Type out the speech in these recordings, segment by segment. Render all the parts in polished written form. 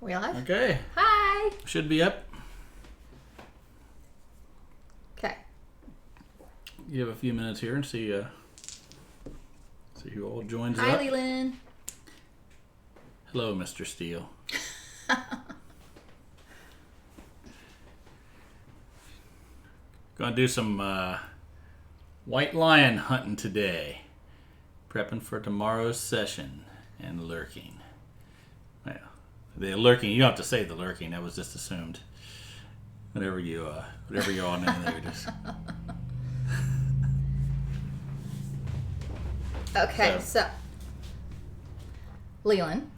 We live? Okay. Hi. Should be up. Okay. Give a few minutes here and see who all joins Hi, up. Leland. Hello, Mr. Steele. Gonna do some white lion hunting today. Prepping for tomorrow's session and lurking. Well, the lurking, you don't have to say the lurking, that was just assumed. Whatever you all know there, just. Okay, so Leland.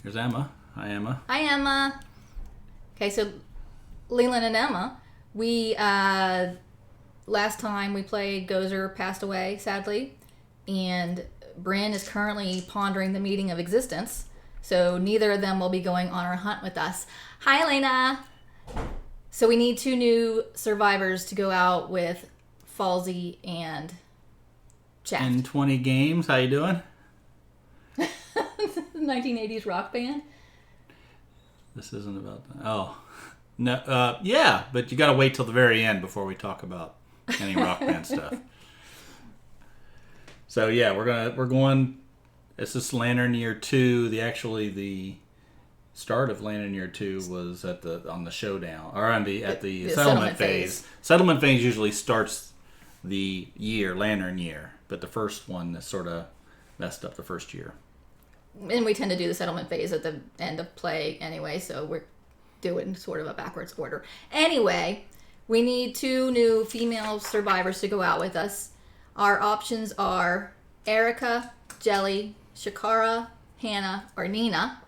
Here's Emma. Hi, Emma. Hi, Emma. Okay, so Leland and Emma, we last time we played, Gozer passed away, sadly, and Bryn is currently pondering the meaning of existence, so neither of them will be going on our hunt with us. Hi, Elena. So we need 2 new survivors to go out with Falsey and Chat. In 20 games, how you doing? 1980s rock band. This isn't about that. Oh, no. Yeah, but you got to wait till the very end before we talk about any rock band stuff. So yeah, we're going. It's this Lantern Year 2. The start of Lantern Year 2 was on the showdown or at the settlement phase. Settlement phase usually starts the year Lantern Year, but the first one is sort of messed up the first year. And we tend to do the settlement phase at the end of play anyway, so we're doing sort of a backwards order. Anyway, we need 2 new female survivors to go out with us. Our options are Erica, Jelly, Shakara, Hannah, or Nina.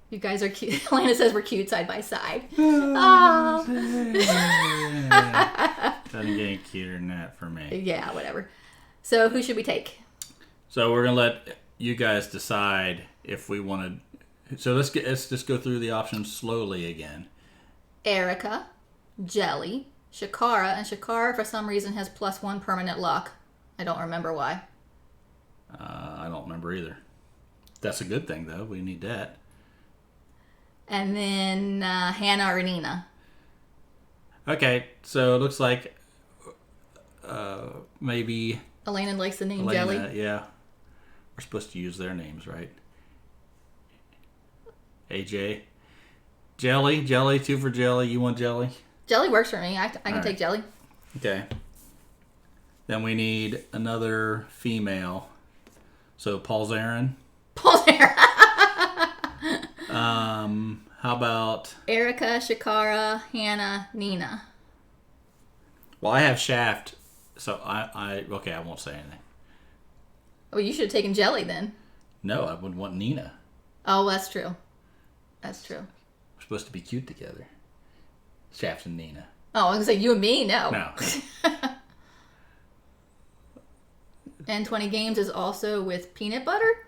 You guys are cute. Elena says we're cute side by side. Oh. Doesn't get any cuter than that for me. Yeah, whatever. So who should we take? So we're gonna let you guys decide if we want to. So let's just go through the options slowly again. Erica, Jelly, Shakara, and Shakara for some reason has +1 permanent luck. I don't remember why. I don't remember either. That's a good thing though. We need that. And then Hannah or Nina. Okay, so it looks like maybe Elena likes the name Elena, Jelly. yeah. We're supposed to use their names, right? AJ. Jelly, 2 for Jelly. You want Jelly? Jelly works for me. I can take Jelly. Okay. Then we need another female. So Paul Zarin. Paul there. How about Erica, Shakara, Hannah, Nina. Well, I have Shaft, so I won't say anything. Oh, you should have taken Jelly then. No, I would want Nina. Oh, that's true. That's true. We're supposed to be cute together. Shaft and Nina. Oh, I was going to say you and me? No. No. And 20 Games is also with peanut butter?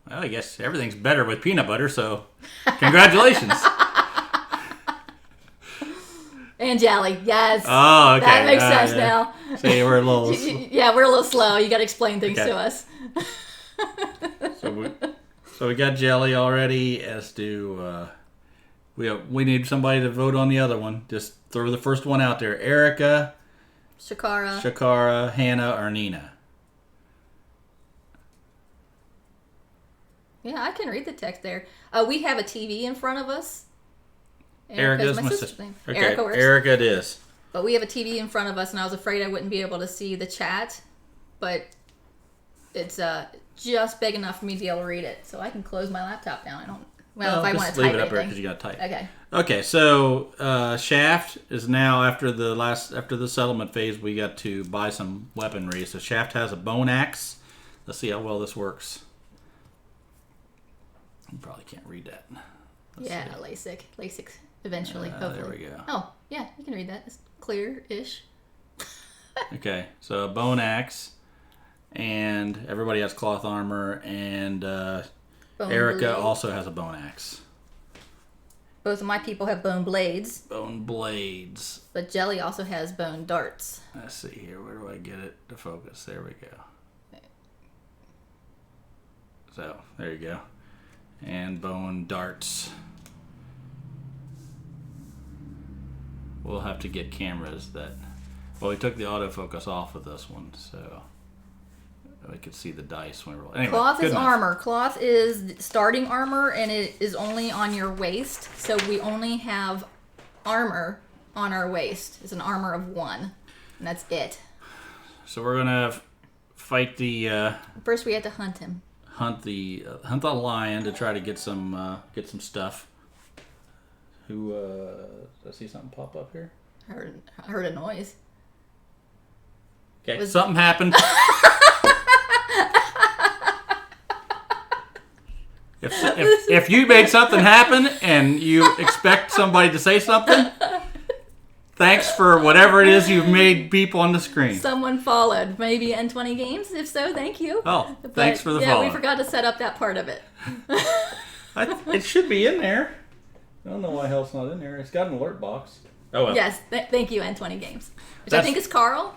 Well, I guess everything's better with peanut butter, so congratulations. And Jelly, yes. Oh, okay. That makes sense now. See, we're a little... Yeah, we're a little slow. You got to explain things to us. So we got Jelly already. As do we need somebody to vote on the other one. Just throw the first one out there. Erica, Shakara, Hannah, or Nina. Yeah, I can read the text there. We have a TV in front of us. Erica's my sister's name. Okay, Erica works. Erica it is. But we have a TV in front of us, and I was afraid I wouldn't be able to see the chat. But it's just big enough for me to be able to read it. So I can close my laptop down. If I want to type leave it up there anything. because you got to type. Okay. Okay, so Shaft is now after the settlement phase. We got to buy some weaponry. So Shaft has a bone axe. Let's see how well this works. You probably can't read that. Let's see. LASIK. Eventually, hopefully. There we go. Oh, yeah, you can read that. It's clear-ish. Okay, so a bone axe, and everybody has cloth armor, and Erica blade. also has a bone axe. Both of my people have bone blades. Bone blades. But Jelly also has bone darts. Let's see here. Where do I get it to focus? There we go. So, there you go. and bone darts. We'll have to get cameras that... Well, we took the autofocus off of this one, so we could see the dice when we roll. Anyway, cloth is enough. armor. Cloth is starting armor, and it is only on your waist. So we only have armor on our waist. It's an armor of 1, and that's it. So we're gonna fight the. First, we have to hunt him. Hunt the lion to try to get some stuff. Who? Did I see something pop up here? I heard a noise. Okay, something happened. If you made something happen and you expect somebody to say something, thanks for whatever it is you've made people on the screen. Someone followed. Maybe N20 Games? If so, thank you. Oh, thanks for the follow. Yeah, we forgot to set up that part of it. It should be in there. I don't know why hell it's not in there. It's got an alert box. Oh, well. Yes, thank you, N20 Games. Which I think is Carl.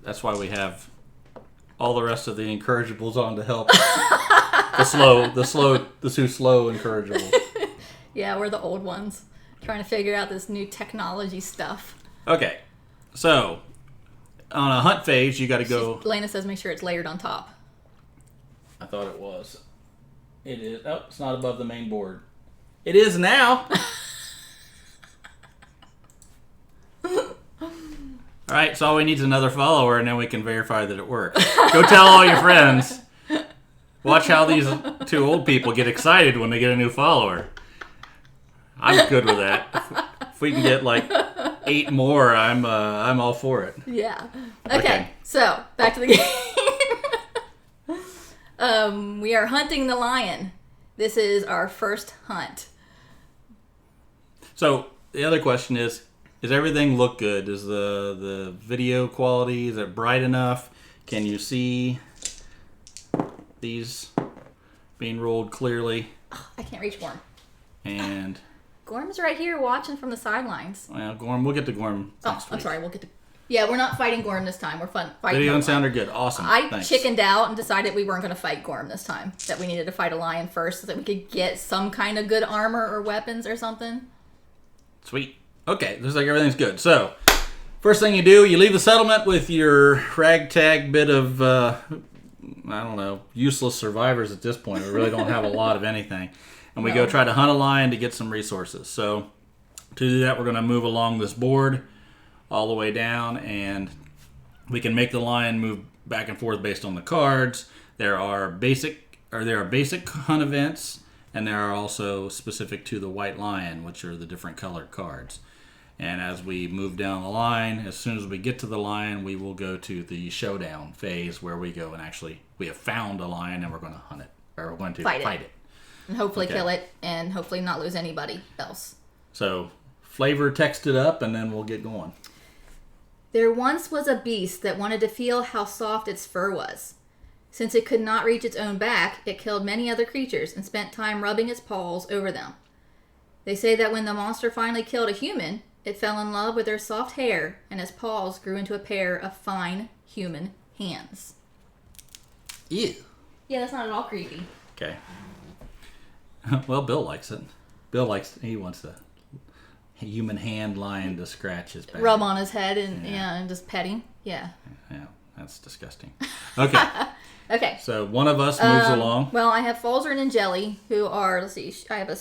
That's why we have all the rest of the Incorrigibles on to help. the too slow Incorrigibles. Yeah, we're the old ones. Trying to figure out this new technology stuff. Okay, so on a hunt phase, you got to go. Lena says make sure it's layered on top. I thought it was. It is. Oh, it's not above the main board. It is now. All right, so all we need is another follower, and then we can verify that it works. Go tell all your friends. Watch how these two old people get excited when they get a new follower. I'm good with that. If we can get like 8 more, I'm all for it. Yeah. Okay. So back to the game. We are hunting the lion. This is our first hunt. So the other question is everything look good? Is the video quality, is it bright enough? Can you see these being rolled clearly? Oh, I can't reach Gorm. And Gorm's right here watching from the sidelines. Well, Gorm, we'll get to Gorm next week. I'm sorry, we'll get to... Yeah, we're not fighting Gorm this time. We're fighting Video and sound are good. Awesome. Thanks. Chickened out and decided we weren't going to fight Gorm this time. That we needed to fight a lion first so that we could get some kind of good armor or weapons or something. Sweet. Okay, looks like everything's good. So, first thing you do, you leave the settlement with your ragtag bit of, I don't know, useless survivors at this point. We really don't have a lot of anything. And we go try to hunt a lion to get some resources. So, to do that, we're going to move along this board all the way down, and we can make the lion move back and forth based on the cards. There are basic hunt events, and there are also specific to the white lion, which are the different colored cards. And as we move down the line, as soon as we get to the lion, we will go to the showdown phase where we go and actually, we have found a lion and we're going to hunt it. Or we're going to fight it. And hopefully kill it, and hopefully not lose anybody else. So, Flavor text it up, and then we'll get going. There once was a beast that wanted to feel how soft its fur was. Since it could not reach its own back, it killed many other creatures and spent time rubbing its paws over them. They say that when the monster finally killed a human, it fell in love with their soft hair, and its paws grew into a pair of fine human hands. Ew. Yeah, that's not at all creepy. Okay. Well, Bill likes it. He wants a human hand lion to scratch his back. Rub on his head and just petting. Yeah. Yeah, that's disgusting. Okay. Okay. So one of us moves along. Well, I have Falzarin and Jelly, who are, let's see, I have a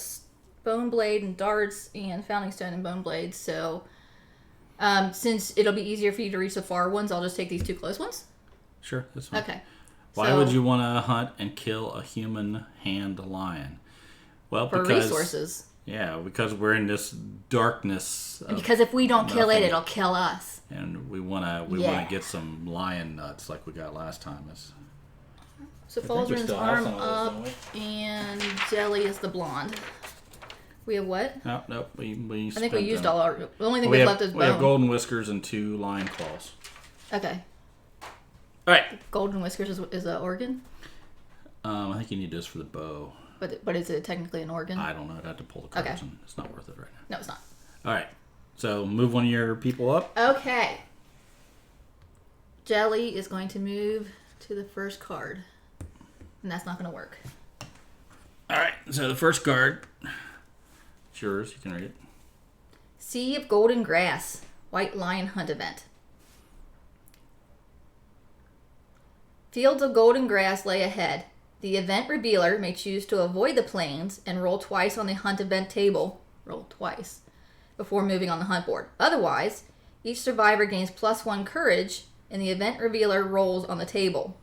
bone blade and darts and founding stone and bone blade. So since it'll be easier for you to reach the far ones, I'll just take these 2 close ones. Sure, that's fine. Okay. Why would you want to hunt and kill a human hand lion? Well, for resources. Yeah, because we're in this darkness. Because if we don't kill it, it'll kill us. And we wanna get some lion nuts like we got last time. So Falzarin's arm up, and Jelly is the blonde. We have what? Oh, nope. I think we used all our... The only thing we left is bone. We have golden whiskers and 2 lion claws. Okay. All right. Golden whiskers is an organ? I think you need this for the bow. But is it technically an organ? I don't know. I'd have to pull the cards, and it's not worth it right now. No, it's not. All right. So move one of your people up. Okay. Jelly is going to move to the first card. and that's not going to work. All right, so the first card, it's yours. You can read it. Sea of Golden Grass, White Lion Hunt Event. Fields of golden grass lay ahead. The event revealer may choose to avoid the plains and roll twice on the hunt event table. Roll twice. Before moving on the hunt board. Otherwise, each survivor gains +1 courage, and the event revealer rolls on the table.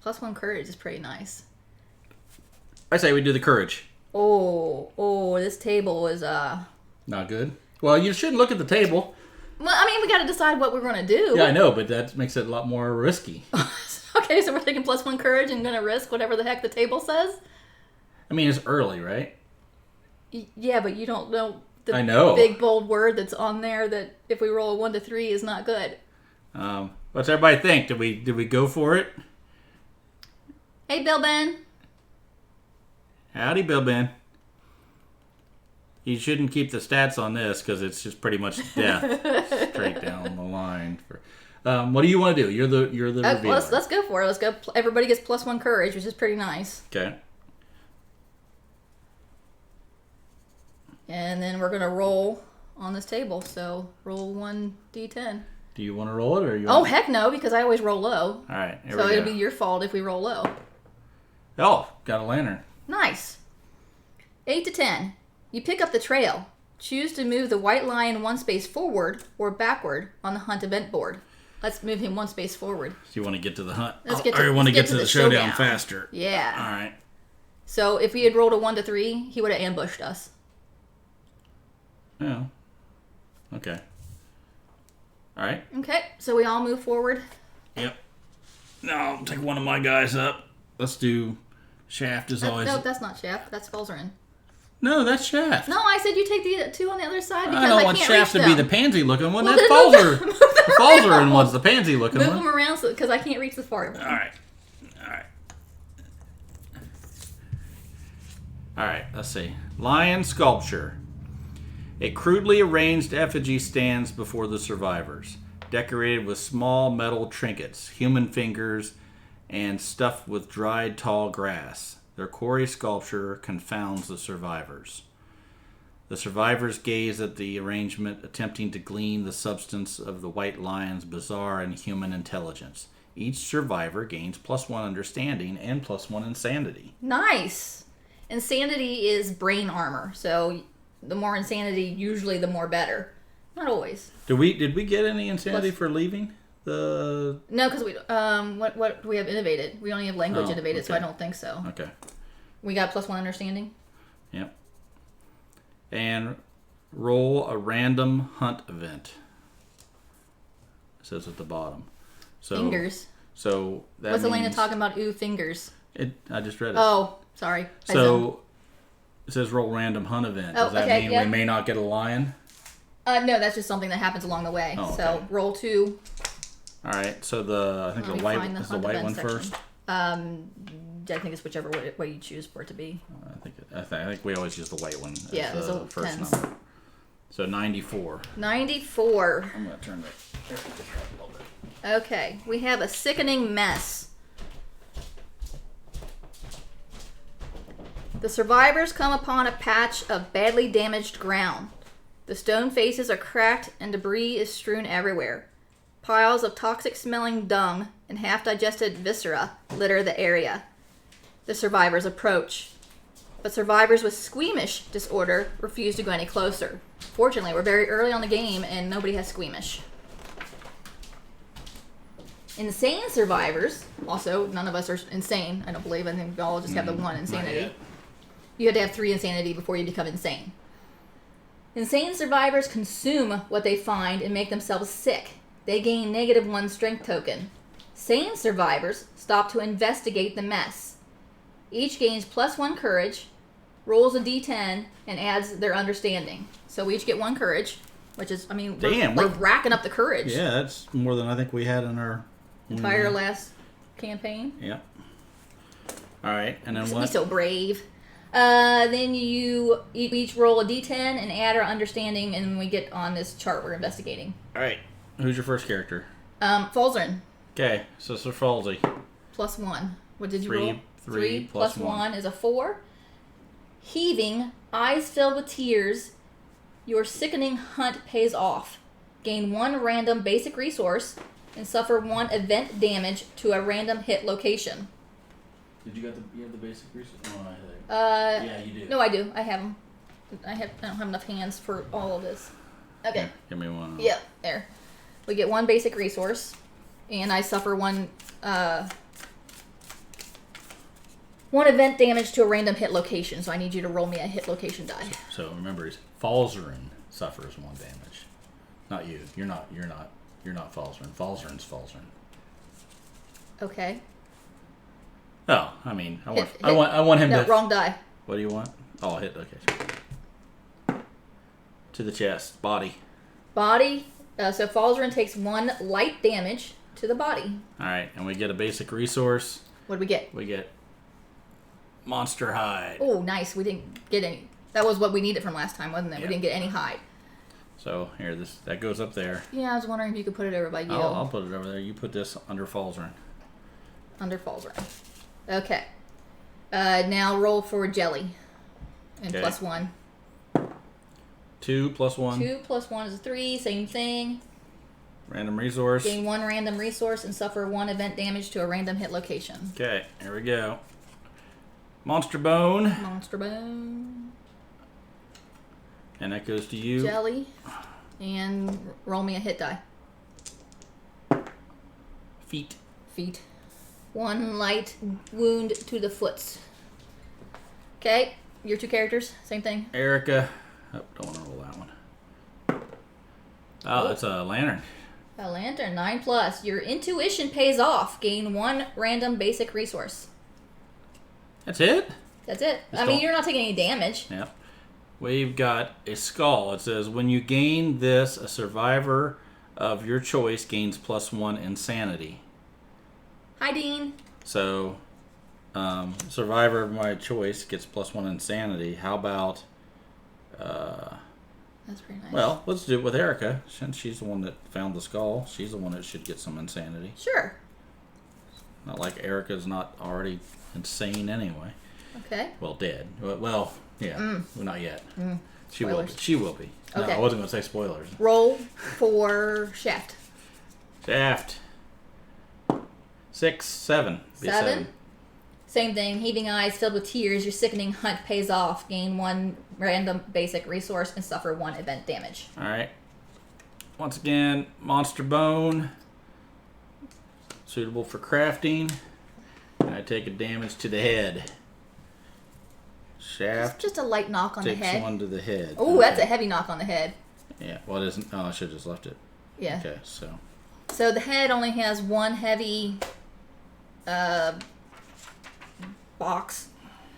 +1 courage is pretty nice. I say we do the courage. Oh, this table is not good. Well, you shouldn't look at the table. Well, I mean, we got to decide what we're going to do. Yeah, I know, but that makes it a lot more risky. Okay, so we're taking +1 courage and going to risk whatever the heck the table says? I mean, it's early, right? Yeah, but you don't know the I know. big, bold word that's on there that if we roll a 1 to 3 is not good. What's everybody think? Did we go for it? Hey, Bill Ben. Howdy, Bill Ben. You shouldn't keep the stats on this because it's just pretty much death straight down the line. What do you want to do? You're the revealer. Let's go for it. Let's go. Everybody gets +1 courage, which is pretty nice. Okay. And then we're gonna roll on this table. So roll 1d10. Do you want to roll it or you? Oh heck no, because I always roll low. All right. So it'll be your fault if we roll low. Oh, got a lantern. Nice. 8 to 10. You pick up the trail. Choose to move the white lion 1 space forward or backward on the hunt event board. Let's move him 1 space forward. So you want to get to the hunt? Let's want to get to the showdown faster? Yeah. All right. So if we had rolled a 1 to 3, he would have ambushed us. Oh. Okay. All right. Okay, so we all move forward. Yep. Now I'll take one of my guys up. Let's do Shaft as always. No, that's not Shaft. That's Falzarin. No, that's Shaft. No, I said you take the 2 on the other side because I don't want can't Shaft reach to be them. the pansy looking one. Well, That's then Falzarin. The Falzarin one's the pansy looking Move one. them around because I can't reach the far one. All right. All right, let's see. Lion sculpture. A crudely arranged effigy stands before the survivors, decorated with small metal trinkets, human fingers, and stuffed with dried tall grass. Their quarry sculpture confounds the survivors. The survivors gaze at the arrangement, attempting to glean the substance of the white lion's bizarre and human intelligence. Each survivor gains +1 understanding and +1 insanity. Nice. Insanity is brain armor, so the more insanity, usually the more better. Not always. Did we get any insanity for leaving the? No, because we what do we have innovated? We only have language innovated, okay. so I don't think so. Okay. We got +1 understanding. Yep. And roll a random hunt event. It says at the bottom. So, fingers. So that What's Elena means talking about? Ooh, fingers. I just read it. Oh, sorry. So it says roll random hunt event. Does that mean we may not get a lion? No, that's just something that happens along the way. Oh, okay. So roll 2. All right. So I think the white is the white one section. first. I think it's whichever way you choose for it to be. I think we always use the white one as the first tens. number. So 94. 94. I'm going to turn the up a little bit. Okay, we have a sickening mess. The survivors come upon a patch of badly damaged ground. The stone faces are cracked and debris is strewn everywhere. Piles of toxic-smelling dung and half-digested viscera litter the area. The survivors approach. But survivors with squeamish disorder refuse to go any closer. Fortunately, we're very early on the game and nobody has squeamish. Insane survivors, also none of us are insane, I don't believe. I think we all just have the 1 insanity. You have to have 3 insanity before you become insane. Insane survivors consume what they find and make themselves sick. They gain -1 strength token. Sane survivors stop to investigate the mess. Each gains +1 courage, rolls a d10, and adds their understanding. So we each get 1 courage, which is, we're racking up the courage. Yeah, that's more than I think we had in our entire last campaign. Yeah. All right, and then what? what? Be so brave. Then you each roll a d10 and add our understanding, and we get on this chart we're investigating. All right. Who's your first character? Falzarin. Okay, so Sir Falsey. plus 1. What did you Three, roll? 3 plus 1 is a 4. Heaving, eyes filled with tears, your sickening hunt pays off. Gain 1 random basic resource and suffer 1 event damage to a random hit location. Did you have the basic resource? No, I think. Yeah, you do. No, I do. I have them. I don't have enough hands for all of this. Okay. Here, give me one. Yeah, there. We get 1 basic resource, and I suffer 1 event damage to a random hit location. So I need you to roll me a hit location die. So remember, Falzarin suffers 1 damage. Not you. You're not Falzarin. Falzarin's Falzarin. Okay. Oh, I mean, I want him to. No, wrong die. What do you want? Oh, hit location. To the chest, body. Body. So Falzarin takes 1 light damage to the body. All right, and we get a basic resource. What do we get? We get monster hide. Oh, nice. We didn't get any. That was what we needed from last time, wasn't it? Yep. We didn't get any hide. So here, that goes up there. Yeah, I was wondering if you could put it over by you. I'll put it over there. You put this under Falzarin. Under Falzarin. Okay. Now roll for jelly. And plus 1. 2 plus 1. 2 plus 1 is a 3. Same thing. Random resource. Gain 1 random resource and suffer 1 event damage to a random hit location. Okay, here we go. Monster bone. Monster bone. And that goes to you. Jelly. And roll me a hit die. Feet. Feet. 1 light wound to the foots. Okay, your 2 characters, same thing. Erica. Oh, don't want to roll that one. Oh, it's a lantern. A lantern, 9 plus. Your intuition pays off. Gain 1 random basic resource. That's it? That's it. I mean, you're not taking any damage. Yep. We've got a skull. It says, when you gain this, a survivor of your choice gains plus 1 insanity. Hi, Dean. So, survivor of my choice gets plus 1 insanity. How about... That's pretty nice. Well, let's do it with Erica. Since she's the one that found the skull, she's the one that should get some insanity. Sure. Not like Erica's not already insane anyway. Okay. Well, dead. Well, yeah. Well, not yet. She will be. Spoilers. She will be. Okay. No, I wasn't going to say spoilers. Roll for Shaft. Shaft. 6, 7. Be 7. Same thing. Heaving eyes filled with tears. Your sickening hunt pays off. Gain 1 random basic resource and suffer 1 event damage. All right. Once again, monster bone. Suitable for crafting. And I take a damage to the head. Shaft. Just a light knock on the takes head. 1 to the head. Oh, that's a heavy knock on the head. Yeah. Well, it isn't. Oh, I should have just left it. Yeah. Okay, so. So the head only has 1 heavy box.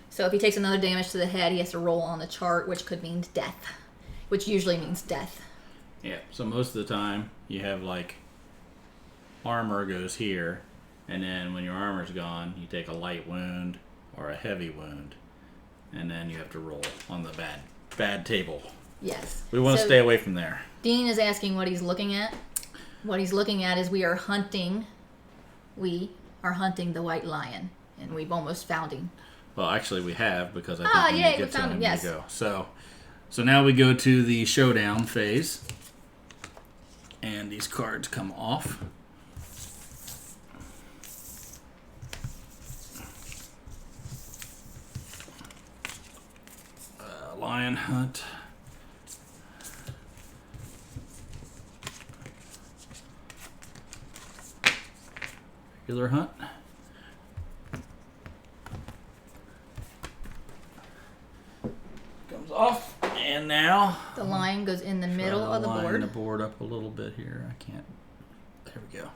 So if he takes another damage to the head, he has to roll on the chart, which could mean death. Which usually means death. Yeah, so most of the time you have like armor goes here, and then when your armor's gone, you take a light wound or a heavy wound, and then you have to roll on the bad table. Yes. We want to stay away from there. Dean is asking what he's looking at. What he's looking at is we are hunting the white lion, and we've almost found him. Well, actually we have, because I think we yay, get we found him, yes. go. So now we go to the showdown phase, and these cards come off. Lion hunt. Regular hunt. Comes off, and now The lion goes in the middle of the line board. the board up a little bit here. I can't. There we go.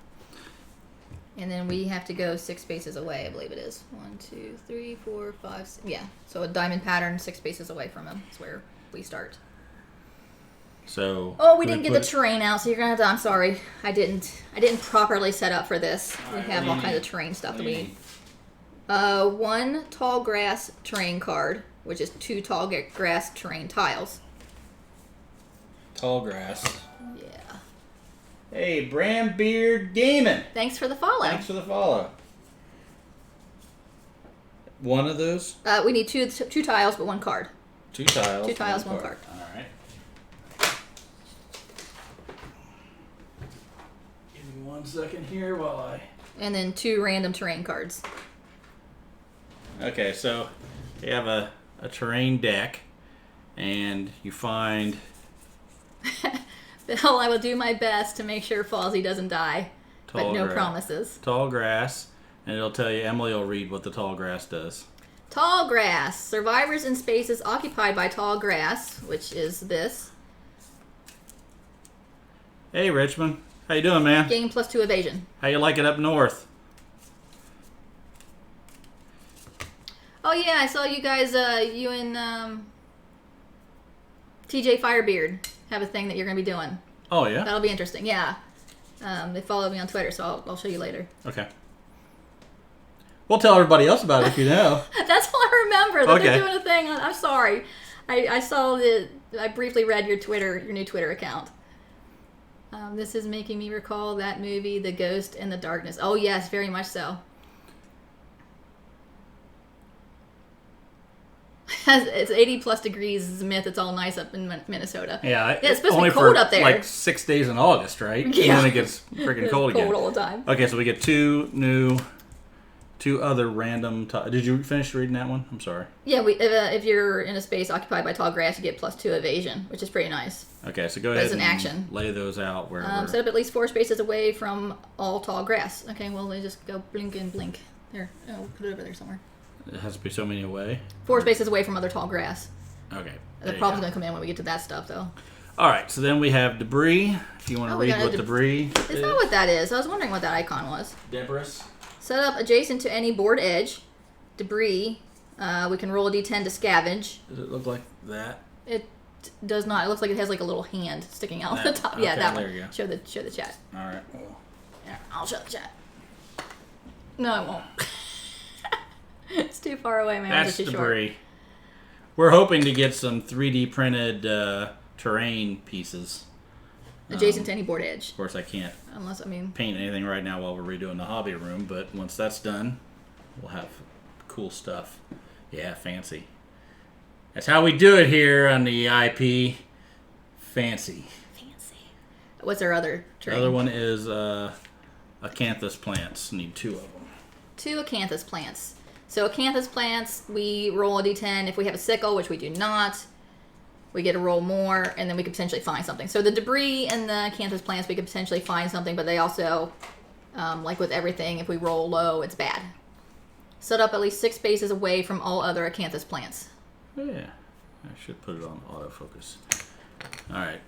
And then we have to go 6 spaces away, I believe it is. 1, 2, 3, 4, 5, 6. Yeah. So a diamond pattern 6 spaces away from him is where we start. So. Oh, we didn't get the terrain out, so you're gonna have to. I'm sorry, I didn't properly set up for this. All We right, have what do all you kinds of need? terrain stuff What that do we you need. 1 tall grass terrain card, which is 2 tall grass terrain tiles. Tall grass. Yeah. Hey, Bram Beard Gaming. Thanks for the follow. Thanks for the follow. one of those? We need two tiles, but one card. 2 tiles. 2 tiles, one card. All right. Give me 1 second here while I... And then 2 random terrain cards. Okay, so you have a terrain deck, and you find... Bill, I will do my best to make sure Falsey doesn't die, but no promises. Tall grass, and it'll tell you, Emily will read what the tall grass does. Tall grass. Survivors in spaces occupied by tall grass, which is this. Hey, Richmond. How you doing, man? Gain +2 evasion. How you like it up north? Oh yeah, I saw you guys, you and TJ Firebeard have a thing that you're going to be doing. Oh, yeah? That'll be interesting, yeah. They follow me on Twitter, so I'll show you later. Okay. We'll tell everybody else about it if you know. That's all I remember, that they're doing a thing on... I'm sorry. I saw I briefly read your new Twitter account. This is making me recall that movie, The Ghost in the Darkness. Oh, yes, very much so. It's 80+ degrees. It's a myth. It's all nice up in Minnesota. Yeah, it's supposed to be cold up there. Like 6 days in August, right? Yeah. And then it gets freaking cold again. Cold all the time. Okay, so we get 2 other random... Did you finish reading that one? I'm sorry. Yeah, if you're in a space occupied by tall grass, you get +2 evasion, which is pretty nice. Okay, so go ahead as an action. Lay those out wherever. Set up at least 4 spaces away from all tall grass. Okay, well, they just go blink and blink. There, we'll put it over there somewhere. It has to be so many away? 4 spaces away from other tall grass. Okay. The problem's going to come in when we get to that stuff, though. All right, so then we have debris. If you want to read what debris is. Is that what that is? I was wondering what that icon was. Debris. Set up adjacent to any board edge. Debris. We can roll a d10 to scavenge. Does it look like that? It does not. It looks like it has like a little hand sticking out the top. Okay, yeah, that one. There you go. Show the chat. All right. Well. Yeah, I'll show the chat. No, I won't. It's too far away, man. That's too debris. Short. We're hoping to get some 3D printed terrain pieces. Adjacent to any board edge. Of course, I can't paint anything right now while we're redoing the hobby room, but once that's done, we'll have cool stuff. Yeah, fancy. That's how we do it here on the IP. Fancy. What's our other terrain? The other one is acanthus plants. Need 2 of them. 2 acanthus plants. So acanthus plants, we roll a d10. If we have a sickle, which we do not, we get to roll more, and then we could potentially find something. So the debris and the acanthus plants, we could potentially find something, but they also, like with everything, if we roll low, it's bad. Set up at least 6 spaces away from all other acanthus plants. Yeah, I should put it on autofocus. All right,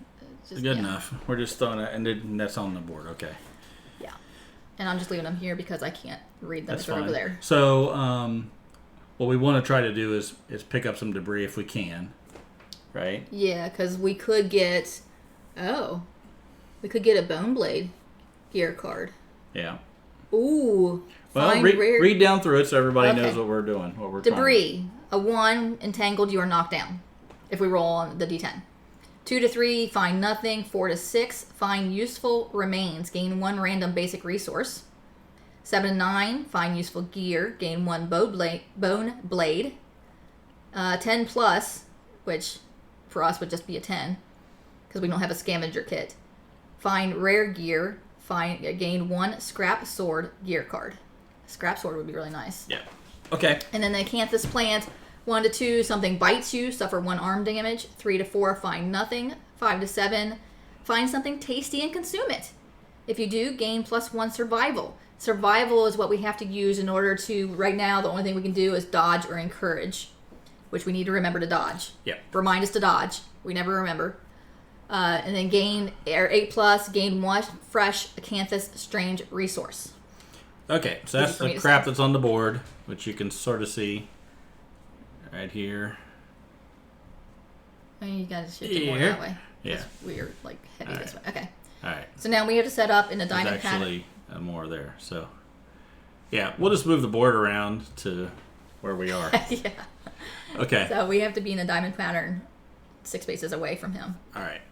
good enough. We're just throwing it, and then that's on the board. Okay. Yeah, and I'm just leaving them here because I can't read them. That's they're fine. over there. So, what we want to try to do is pick up some debris if we can, right? Yeah, because we could get, we could get a bone blade gear card. Yeah. Ooh. Well, read down through it so everybody knows what we're doing. What we're debris. A 1, entangled, you are knocked down. If we roll on the d10. 2 to 3, find nothing. 4 to 6, find useful remains. Gain 1 random basic resource. 7 to 9, find useful gear. Gain 1 bone blade. 10 plus, which for us would just be a 10, because we don't have a scavenger kit. Find rare gear. Gain 1 scrap sword gear card. Scrap sword would be really nice. Yeah. Okay. And then the acanthus plant, 1 to 2, something bites you, suffer 1 arm damage. 3 to 4, find nothing. 5 to 7, find something tasty and consume it. If you do, gain +1 survival. Survival is what we have to use in order to, right now, the only thing we can do is dodge or encourage, which we need to remember to dodge. Yeah. Remind us to dodge. We never remember. And then gain 8+, gain 1 fresh acanthus strange resource. Okay, so that's the crap that's on the board, which you can sort of see right here. I mean, you guys shift it more that way. Yeah. We're like heavy this way. Okay. All right. So now we have to set up in a diamond pattern. There's actually more there. So, yeah, we'll just move the board around to where we are. Yeah. Okay. So we have to be in a diamond pattern 6 spaces away from him. All right.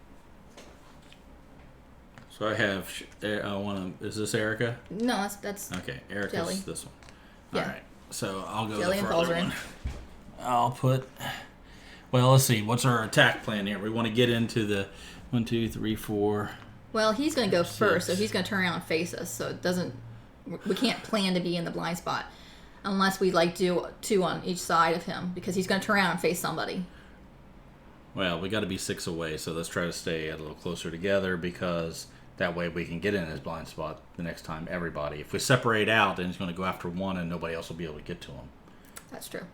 So I have, is this Erica? No, that's okay, Erica's Jelly. this one. Yeah. All right. So I'll go Jelly the and further Falzarin. one. I'll put... Well, let's see. What's our attack plan here? We want to get into the 1, 2, 3, 4... Well, he's going to go first, so 6. he's going to turn around and face us. So it doesn't... We can't plan to be in the blind spot unless we, like, do 2 on each side of him, because he's going to turn around and face somebody. Well, we got to be 6 away, so let's try to stay a little closer together, because that way we can get in his blind spot the next time, everybody. If we separate out, then he's going to go after one, and nobody else will be able to get to him. That's true.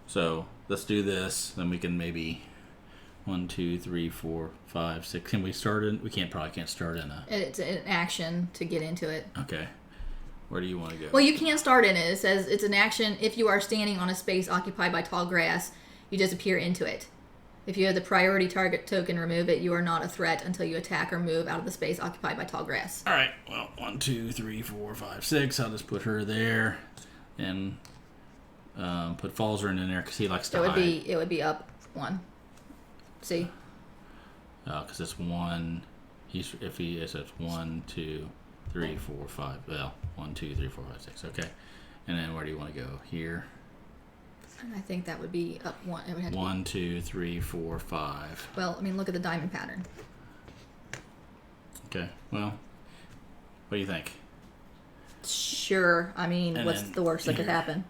So let's do this, then we can maybe 1, 2, 3, 4, 5, 6. Can we start in? We probably can't start in a... It's an action to get into it. Okay. Where do you want to go? Well, you can't start in it. It says it's an action if you are standing on a space occupied by tall grass, you disappear into it. If you have the priority target token, remove it. You are not a threat until you attack or move out of the space occupied by tall grass. All right. Well, 1, 2, 3, 4, 5, 6. I'll just put her there, and put Falzarin in there because he likes to hide. It would be up 1. See? Oh, because it's 1. It's 1, 2, 3, 4, 5. Well, 1, 2, 3, 4, 5, 6. Okay. And then where do you want to go? Here. I think that would be up 1. It would have to 1, 2, 3, 4, 5. Well, I mean, look at the diamond pattern. Okay. Well, what do you think? Sure. I mean, And what's then the worst that could here. happen?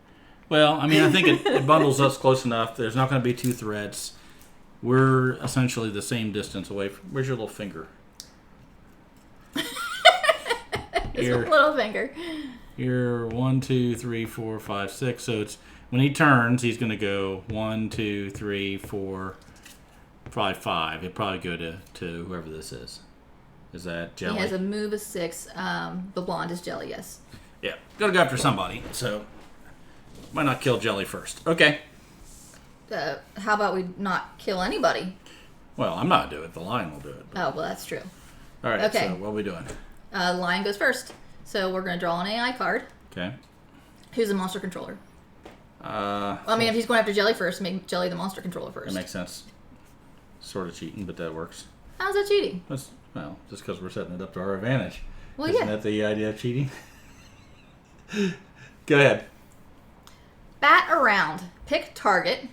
Well, I mean, I think it bundles us close enough. There's not going to be 2 threats. We're essentially the same distance away. Where's your little finger? His little finger. You're 1, 2, 3, 4, 5, 6. So it's when he turns, he's going to go 1, 2, 3, 4, 5. He'll probably go to whoever this is. Is that Jelly? He has a move of 6. The blonde is Jelly, yes. Yeah, gotta go after somebody. So why not kill Jelly first? Okay. How about we not kill anybody? Well, I'm not doing it. The lion will do it. Oh, well, that's true. All right. Okay. So what are we doing? Lion goes first. So we're going to draw an AI card. Okay. Who's the monster controller? Well, I mean, if he's going after Jelly first, make Jelly the monster controller first. That makes sense. Sort of cheating, but that works. How's that cheating? Well, just because we're setting it up to our advantage. Well, Isn't yeah. that the idea of cheating? Go ahead. Bat around. Pick target.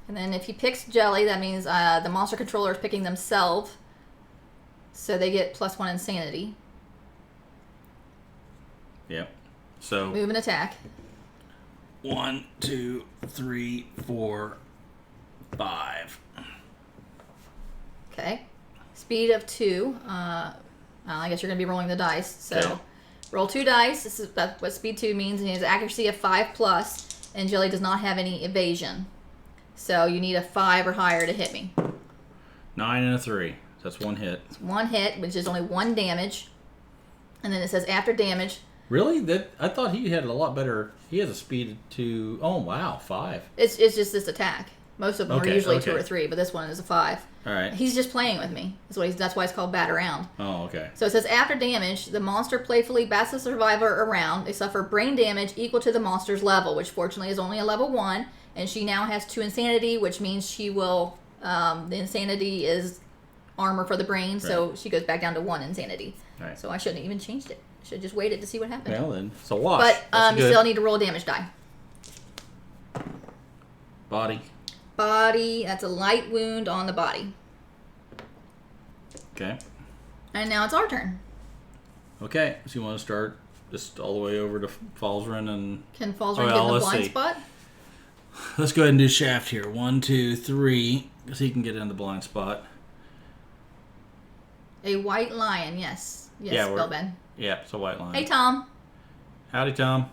And then if he picks Jelly, that means the monster controller is picking themselves. So they get +1 insanity. Yep. So Move and attack. 1, 2, 3, 4, 5. Okay. Speed of 2. I guess you're going to be rolling the dice. So Okay. roll 2 dice. That's what speed 2 means. And he has accuracy of 5+. And Jelly does not have any evasion. So you need a 5 or higher to hit me. 9 and a 3. That's 1 hit. It's 1 hit, which is only 1 damage. And then it says after damage. Really? I thought he had a lot better. He has a speed to. Oh wow, 5. It's just this attack. Most of them are usually 2 or 3, but this one is a 5. All right. He's just playing with me. That's why it's called bat around. Oh, okay. So it says after damage, the monster playfully bats the survivor around. They suffer brain damage equal to the monster's level, which fortunately is only a level 1. And she now has 2 insanity, which means she will. The insanity is armor for the brain, so she goes back down to 1 insanity. Right. So I shouldn't have even changed it. Should have just waited to see what happened. Well then, it's a wash. But That's you good. still need to roll a damage die. Body. Body, that's a light wound on the body. Okay. And now it's our turn. Okay. So you want to start just all the way over to Falzarin and. Can Falzarin Oh, get well, in the let's blind see. spot? Let's go ahead and do Shaft here. 1, 2, 3, because he can get in the blind spot. A white lion, yes. Yes, Yeah, Spellben. Yeah, it's a white line. Hey, Tom. Howdy, Tom.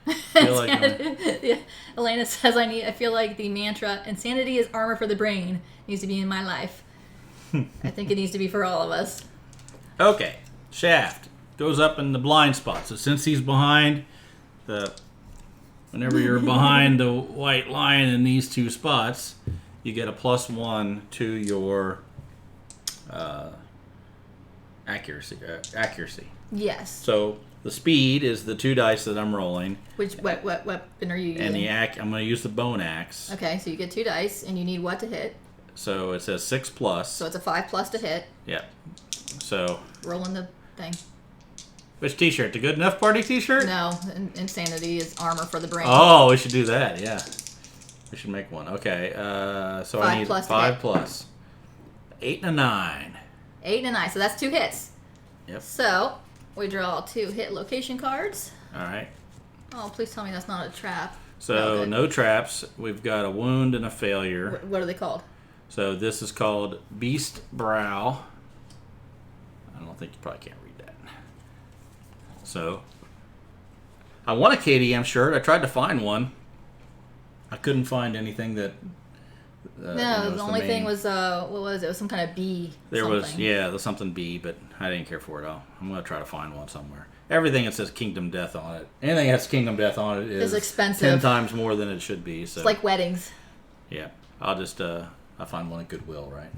Feel like Yeah, Elena says I feel like the mantra insanity is armor for the brain needs to be in my life. I think it needs to be for all of us. Okay, Shaft goes up in the blind spot. So since he's behind whenever you're behind the white line in these 2 spots, you get a +1 to your accuracy. Yes. So the speed is the 2 dice that I'm rolling, What weapon are you using? and I'm going to use the bone axe. Okay, so you get 2 dice, and you need what to hit? So it says 6+. So it's a 5+ to hit. Yeah. So Rolling the thing. Which t-shirt? The Good Enough Party t-shirt? No, insanity is armor for the brain. Oh, we should do that, yeah. We should make one. Okay, so I need 5 plus. 8 and a 9. 8 and a 9, so that's 2 hits. Yep. So, we draw 2 hit location cards. Alright. Oh, please tell me that's not a trap. So, no traps. We've got a wound and a failure. What are they called? So, this is called Beast Brow. I don't think you probably can't read that. So, I want a KDM shirt. I tried to find one. I couldn't find anything that. No, the only thing was what was it? It was some kind of bee. There was something bee, but I didn't care for it all. I'm gonna try to find one somewhere. Everything that says Kingdom Death on it, anything that has Kingdom Death on it is expensive. 10 times more than it should be. So it's like weddings. Yeah, I'll just I'll find one at Goodwill, right?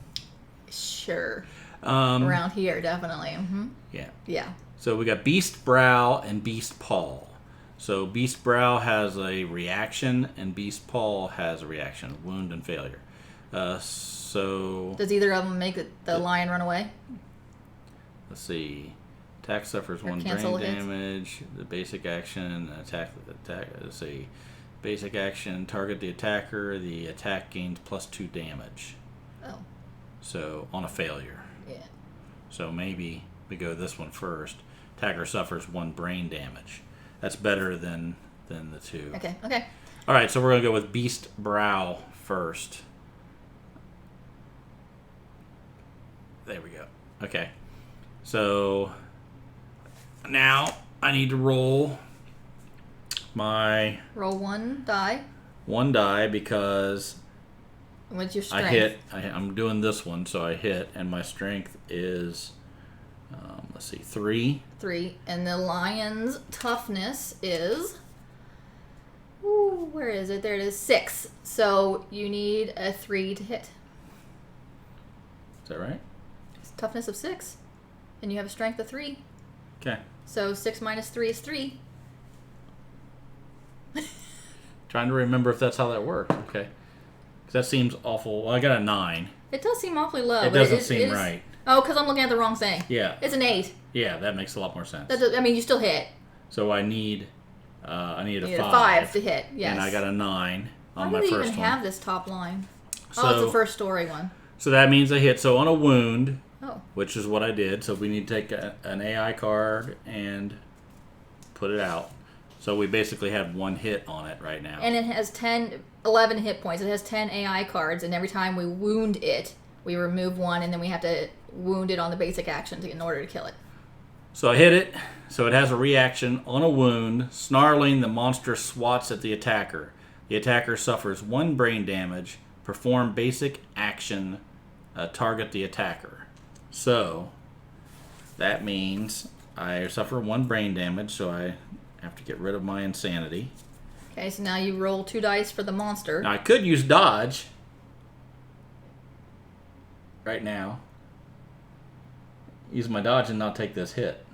Sure. Around here, definitely. Mm-hmm. Yeah. Yeah. So we got Beast Brow and Beast Paw. So Beast Brow has a reaction, and Beast Paw has a reaction, wound and failure. So does either of them make the lion run away? Let's see. Attack suffers Or 1 brain cancel hits? damage. The basic action, attack. Let's see. Basic action, target the attacker. The attack gains +2 damage. Oh. So on a failure. Yeah. So maybe we go this one first. Attacker suffers 1 brain damage. That's better than the 2. Okay. Okay. All right, so we're gonna go with Beast Brow first. There we go. Okay. So now I need to roll my Roll 1 die. 1 die because What's your strength? I hit. I'm doing this one, so I hit, and my strength is let's see, 3. 3, and the lion's toughness is. Ooh, where is it? There it is. 6. So you need a 3 to hit. Is that right? It's toughness of 6, and you have a strength of 3. Okay. So 6 minus 3 is 3. Trying to remember if that's how that worked. Okay. 'Cause that seems awful. Well, I got a 9. It does seem awfully low. It but doesn't seem right. Oh, because I'm looking at the wrong thing. Yeah. It's an 8. Yeah, that makes a lot more sense. I mean, you still hit. So I need a You need 5. a 5 to hit. Yes. And I got a 9 on my Why do first they even one. have this top line? So, it's the first story one. So that means I hit. So on a wound, Oh. which is what I did. So we need to take an AI card and put it out. So we basically have 1 hit on it right now. And it has 11 hit points. It has 10 AI cards, and every time we wound it, we remove 1, and then we have to wound it on the basic action in order to kill it. So I hit it. So it has a reaction on a wound. Snarling, the monster swats at the attacker. The attacker suffers 1 brain damage. Perform basic action. Target the attacker. So that means I suffer 1 brain damage, so I have to get rid of my insanity. Okay, so now you roll 2 dice for the monster. Now I could use dodge right now. Use my dodge and not take this hit.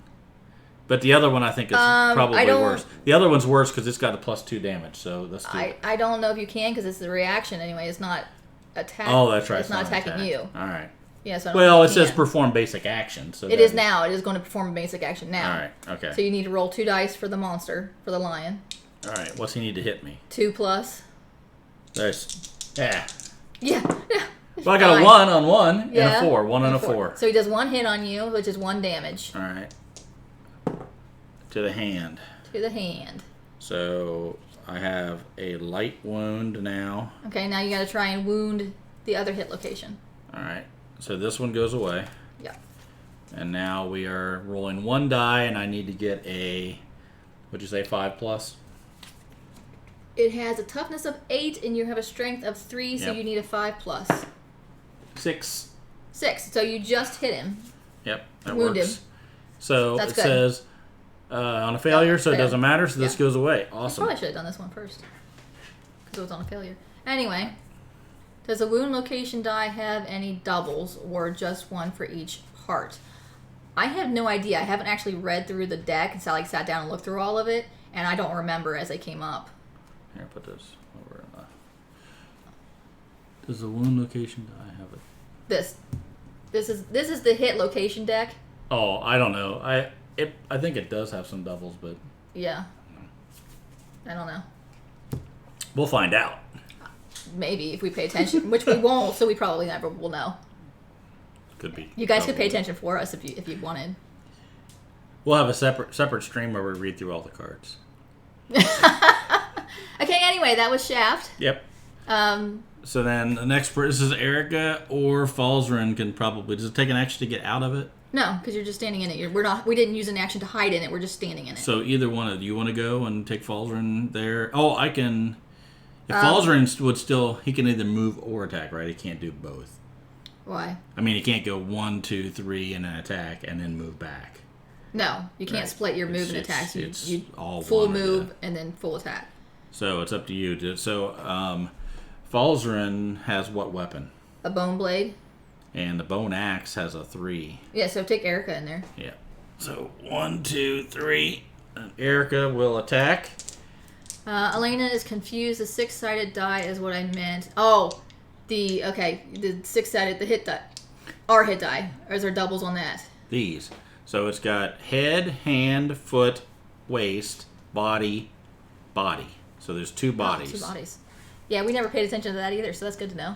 But the other one I think is probably worse. The other one's worse because it's got a +2 damage. So let's do it. I don't know if you can because it's the reaction anyway. It's not attack. Oh, that's right. It's not attacking you. All right. Yeah, so Well, it says perform basic action. So it is now. It is going to perform a basic action now. All right. Okay. So you need to roll 2 dice for the monster, for the lion. All right. What's he need to hit me? 2 plus. There's. Yeah. Yeah. Well, I got a 1 on 1 and a 4. 1 and a 4. 4. So he does 1 hit on you, which is 1 damage. All right. To the hand. To the hand. So I have a light wound now. Okay, now you got to try and wound the other hit location. All right. So this one goes away. Yeah. And now we are rolling 1 die, and I need to get a, what'd you say, 5 plus? It has a toughness of 8, and you have a strength of 3, so Yep. you need a 5 plus. 6. 6, so you just hit him. Yep, that Wound works. him. So That's it good. says on a failure, so it fail. doesn't matter, so this Yeah. goes away. I Awesome. probably should have done this one first. Because it was on a failure. Anyway, does the wound location die have any doubles or just 1 for each part? I have no idea. I haven't actually read through the deck and sat down and looked through all of it, and I don't remember as they came up. Here, put this over in the... Does the wound location die have it? This is the hit location deck. Oh, I don't know. I think it does have some doubles, but Yeah. I don't know. we'll find out. Maybe if we pay attention, which we won't, so we probably never will know. Could be. You guys could pay attention for us if you wanted. We'll have a separate stream where we read through all the cards. Okay, anyway, that was Shaft. Yep. So then the next person is Erica or Falzarin can probably... Does it take an action to get out of it? No, because you're just standing in it. We didn't use an action to hide in it. We're just standing in it. So either one of you want to go and take Falzarin there? Oh, I can... If Falzarin would still... He can either move or attack, right? He can't do both. Why? I mean, he can't go 1, 2, 3 and then attack and then move back. No, you can't split your move and attacks. You all full one move and then full attack. So it's up to you. So Falzarin has what weapon? A bone blade. And the bone axe has a 3. Yeah, so take Erica in there. Yeah. So 1, 2, 3. And Erica will attack. Elena is confused. The 6-sided die is what I meant. Oh, the 6-sided, the hit die. Our hit die. Or is there doubles on that? These. So it's got head, hand, foot, waist, body, body. So there's 2 bodies. 2 bodies. Yeah, we never paid attention to that either, so that's good to know.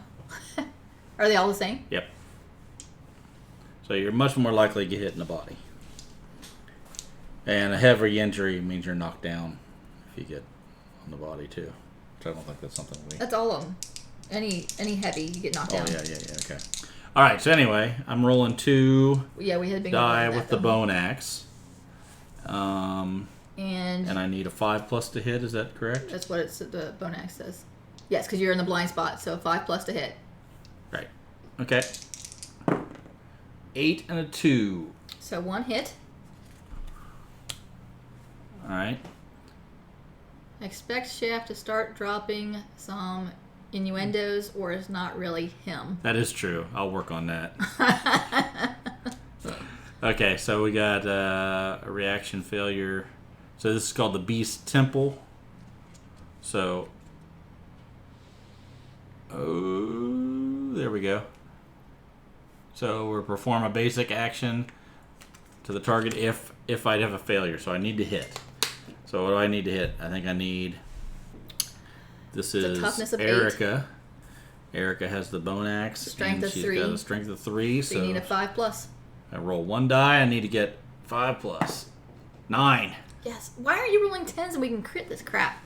Are they all the same? Yep. So you're much more likely to get hit in the body. And a heavy injury means you're knocked down if you get on the body too. Which I don't think that's something we... That's all of them. Any heavy, you get knocked down. Oh, yeah, okay. All right, so anyway, I'm rolling 2 we had die with the bone axe. And I need a 5+ to hit, is that correct? That's what the bone axe says. Yes, because you're in the blind spot, so 5+ to hit. Right. Okay. 8 and a 2. So 1 hit. All right. Expect Shaft to start dropping some innuendos, or it's not really him. That is true. I'll work on that. Okay, so we got a reaction failure. So this is called the Beast Temple. So, there we go. So we'll perform a basic action to the target if I have a failure. So I need to hit. So what do I need to hit? I think I need... This is toughness of Erica. 8. Erica has the bone axe. Strength of 3. She's got a strength of 3. So you need a 5+. I roll 1 die. I need to get 5+. 9. Yes. Why aren't you rolling 10s and we can crit this crap?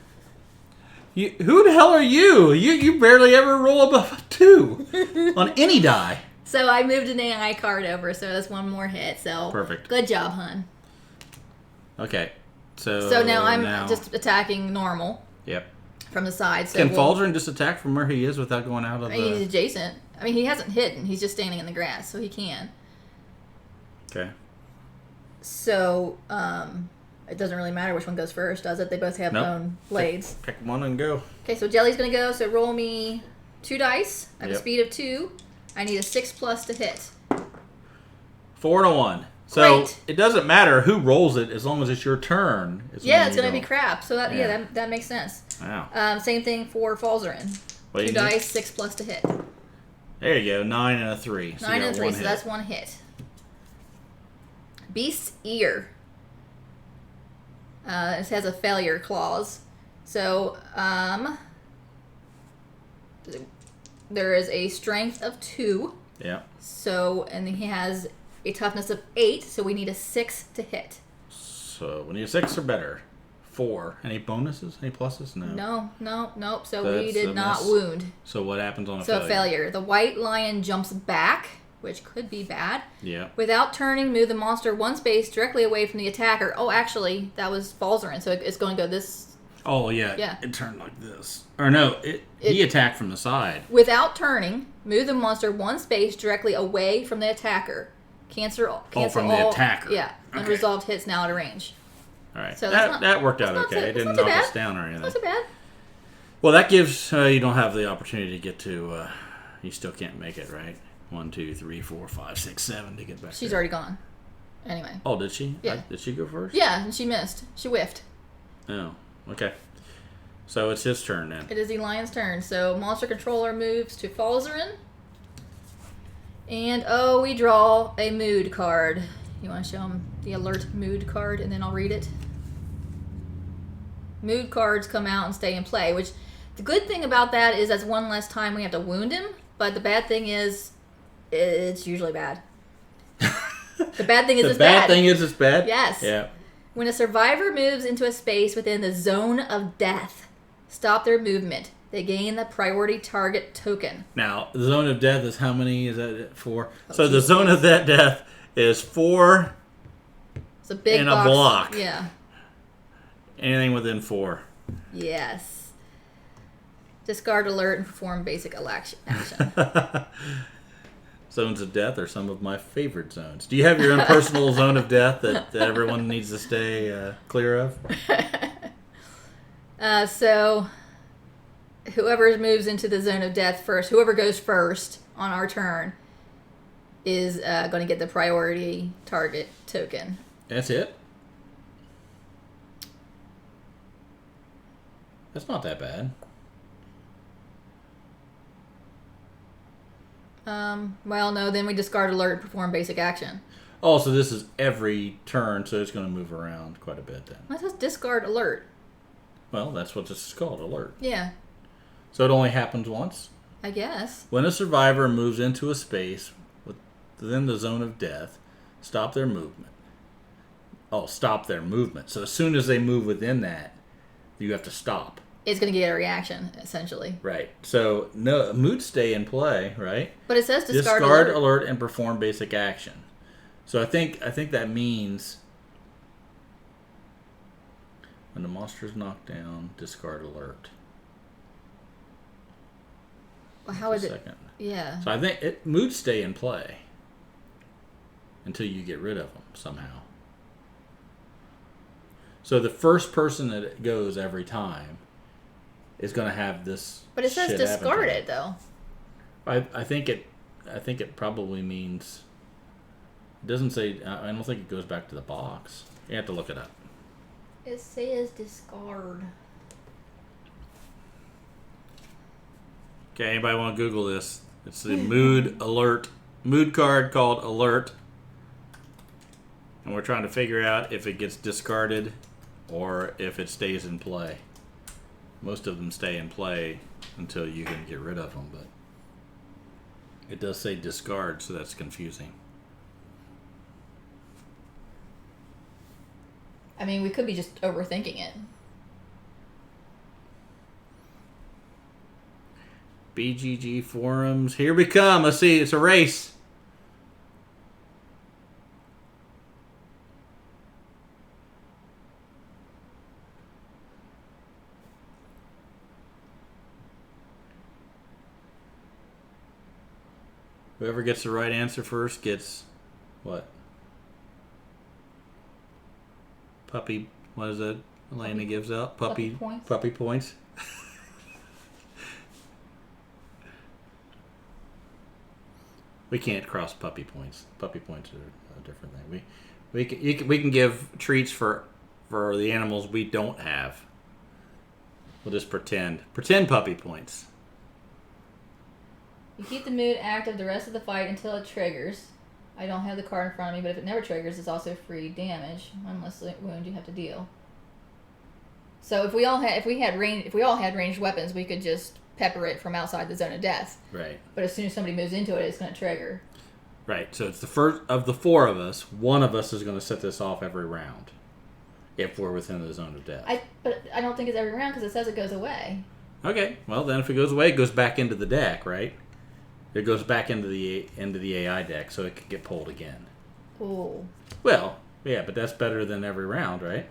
Who the hell are you? You barely ever roll above a 2 on any die. So I moved an AI card over, so that's 1 more hit. So perfect. Good job, hun. Okay. So now I'm just attacking normal. Yep. From the side. So can Falzarin just attack from where he is without going out of the... He's adjacent. I mean, he hasn't hidden. He's just standing in the grass, so he can. Okay. So, it doesn't really matter which one goes first, does it? They both have bone blades. Pick one and go. Okay, so Jelly's going to go. So roll me 2 dice. I have a speed of 2. I need a 6+ to hit. 4 and a 1. So Great. It doesn't matter who rolls it as long as it's your turn. Yeah, it's going to be crap. So that makes sense. Wow. Same thing for Falzarin. 2 dice, 6+ to hit. There you go. 9 and a 3. So 9 and a 3, so that's 1 hit. Beast's Ear. It has a failure clause. So, there is a strength of 2. Yeah. So, and he has a toughness of 8, so we need a 6 to hit. So, we need a 6 or better. 4. Any bonuses? Any pluses? No. Nope. So we did not wound. So what happens on a failure? So failure. The white lion jumps back, which could be bad. Yeah. Without turning, move the monster 1 space directly away from the attacker. Oh, actually, that was Falzarin, so it's going to go this... Oh, yeah. Yeah. It turned like this. Or no, he attacked from the side. Without turning, move the monster 1 space directly away from the attacker. Cancel from all, the attacker. Yeah. Okay. Unresolved hits now at a range. All right. So that worked out okay. It didn't knock us down or anything. Not too bad. Well, that gives... you don't have the opportunity to get to... you still can't make it, right? 1, 2, 3, 4, 5, 6, 7 to get back. She's already gone. Anyway. Oh, did she? Yeah. Did she go first? Yeah, and she missed. She whiffed. Oh, okay. So it's his turn then. It is the lion's turn. So monster controller moves to Falzarin. And we draw a mood card. You want to show him the alert mood card, and then I'll read it. Mood cards come out and stay in play, which the good thing about that is that's one less time we have to wound him, but the bad thing is it's usually bad. The bad thing is it's bad. The bad thing is it's bad? Yes. Yeah. When a survivor moves into a space within the zone of death, stop their movement. They gain the priority target token. Now, the zone of death is how many? Is that 4? Oh, so the zone of that death is 4 it's a big in box. a block. Yeah. Anything within 4. Yes. Discard alert and perform basic action. Zones of death are some of my favorite zones. Do you have your own personal zone of death that everyone needs to stay clear of? So, whoever moves into the zone of death first, whoever goes first on our turn, is going to get the priority target token. That's it? That's not that bad. Well, no, then we discard alert and perform basic action. Oh, so this is every turn, so it's going to move around quite a bit then. Let's just discard alert. Well, that's what this is called, alert. Yeah. So it only happens once? I guess. When a survivor moves into a space within the zone of death, stop their movement. Oh, stop their movement. So as soon as they move within that, you have to stop. It's going to get a reaction, essentially. Right. So no mood stay in play, right? But it says discard alert and perform basic action. So I think that means when the monster is knocked down, discard alert. Well, how is it? Second. Yeah. So I think mood stay in play until you get rid of them somehow. So the first person that goes every time is going to have this. But it says discard it though. I think it probably means. It doesn't say. I don't think it goes back to the box. You have to look it up. It says discard. Okay, anybody want to Google this? It's the mood card called alert, and we're trying to figure out if it gets discarded or if it stays in play. Most of them stay in play until you can get rid of them, but it does say discard, so that's confusing. I mean, we could be just overthinking it. BGG forums, here we come. Let's see, it's a race. Whoever gets the right answer first gets what? Puppy, what is it? Elena gives out? Puppy points. Puppy points. We can't cross puppy points. Puppy points are a different thing. We can give treats for the animals we don't have. We'll just pretend puppy points. You keep the mood active the rest of the fight until it triggers. I don't have the card in front of me, but if it never triggers, it's also free damage, unless the wound you have to deal. So if we all had ranged weapons, we could just pepper it from outside the zone of death. Right. But as soon as somebody moves into it, it's going to trigger. Right. So it's the first of the 4 of us. One of us is going to set this off every round, if we're within the zone of death. But I don't think it's every round because it says it goes away. Okay. Well, then if it goes away, it goes back into the deck, right? It goes back into the AI deck, so it can get pulled again. Ooh. Well, yeah, but that's better than every round, right?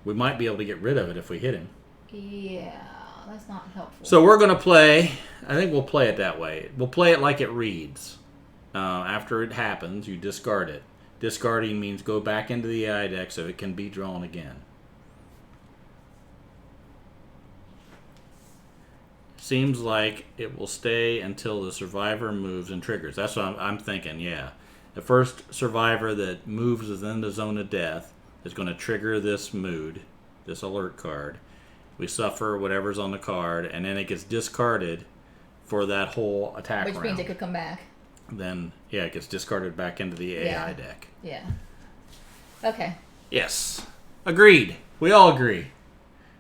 We might be able to get rid of it if we hit him. Yeah, that's not helpful. So we're going to play. I think we'll play it that way. We'll play it like it reads. After it happens, you discard it. Discarding means go back into the AI deck so it can be drawn again. Seems like it will stay until the survivor moves and triggers. That's what I'm thinking, yeah. The first survivor that moves within the zone of death is going to trigger this mood, this alert card. We suffer whatever's on the card, and then it gets discarded for that whole attack round. Which means it could come back. Then, yeah, it gets discarded back into the AI deck. Yeah. Okay. Yes. Agreed. We all agree.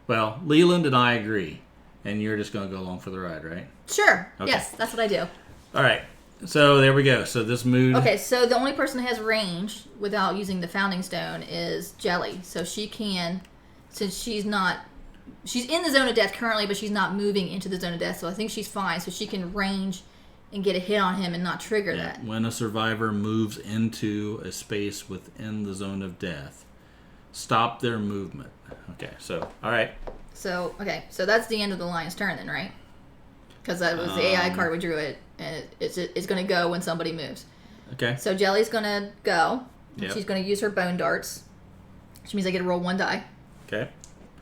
Well, Leland and I agree. And you're just going to go along for the ride, right? Sure. Okay. Yes, that's what I do. All right. So there we go. So this mood... Okay, so the only person that has range without using the founding stone is Jelly. So she can, since she's in the zone of death currently, but she's not moving into the zone of death, so I think she's fine. So she can range and get a hit on him and not trigger that. When a survivor moves into a space within the zone of death, stop their movement. Okay, so, all right. So that's the end of the lion's turn then, right? Because that was the AI card we drew it, and it's going to go when somebody moves. Okay. So Jelly's going to go. Yep. She's going to use her bone darts, which means I get to roll 1 die. Okay.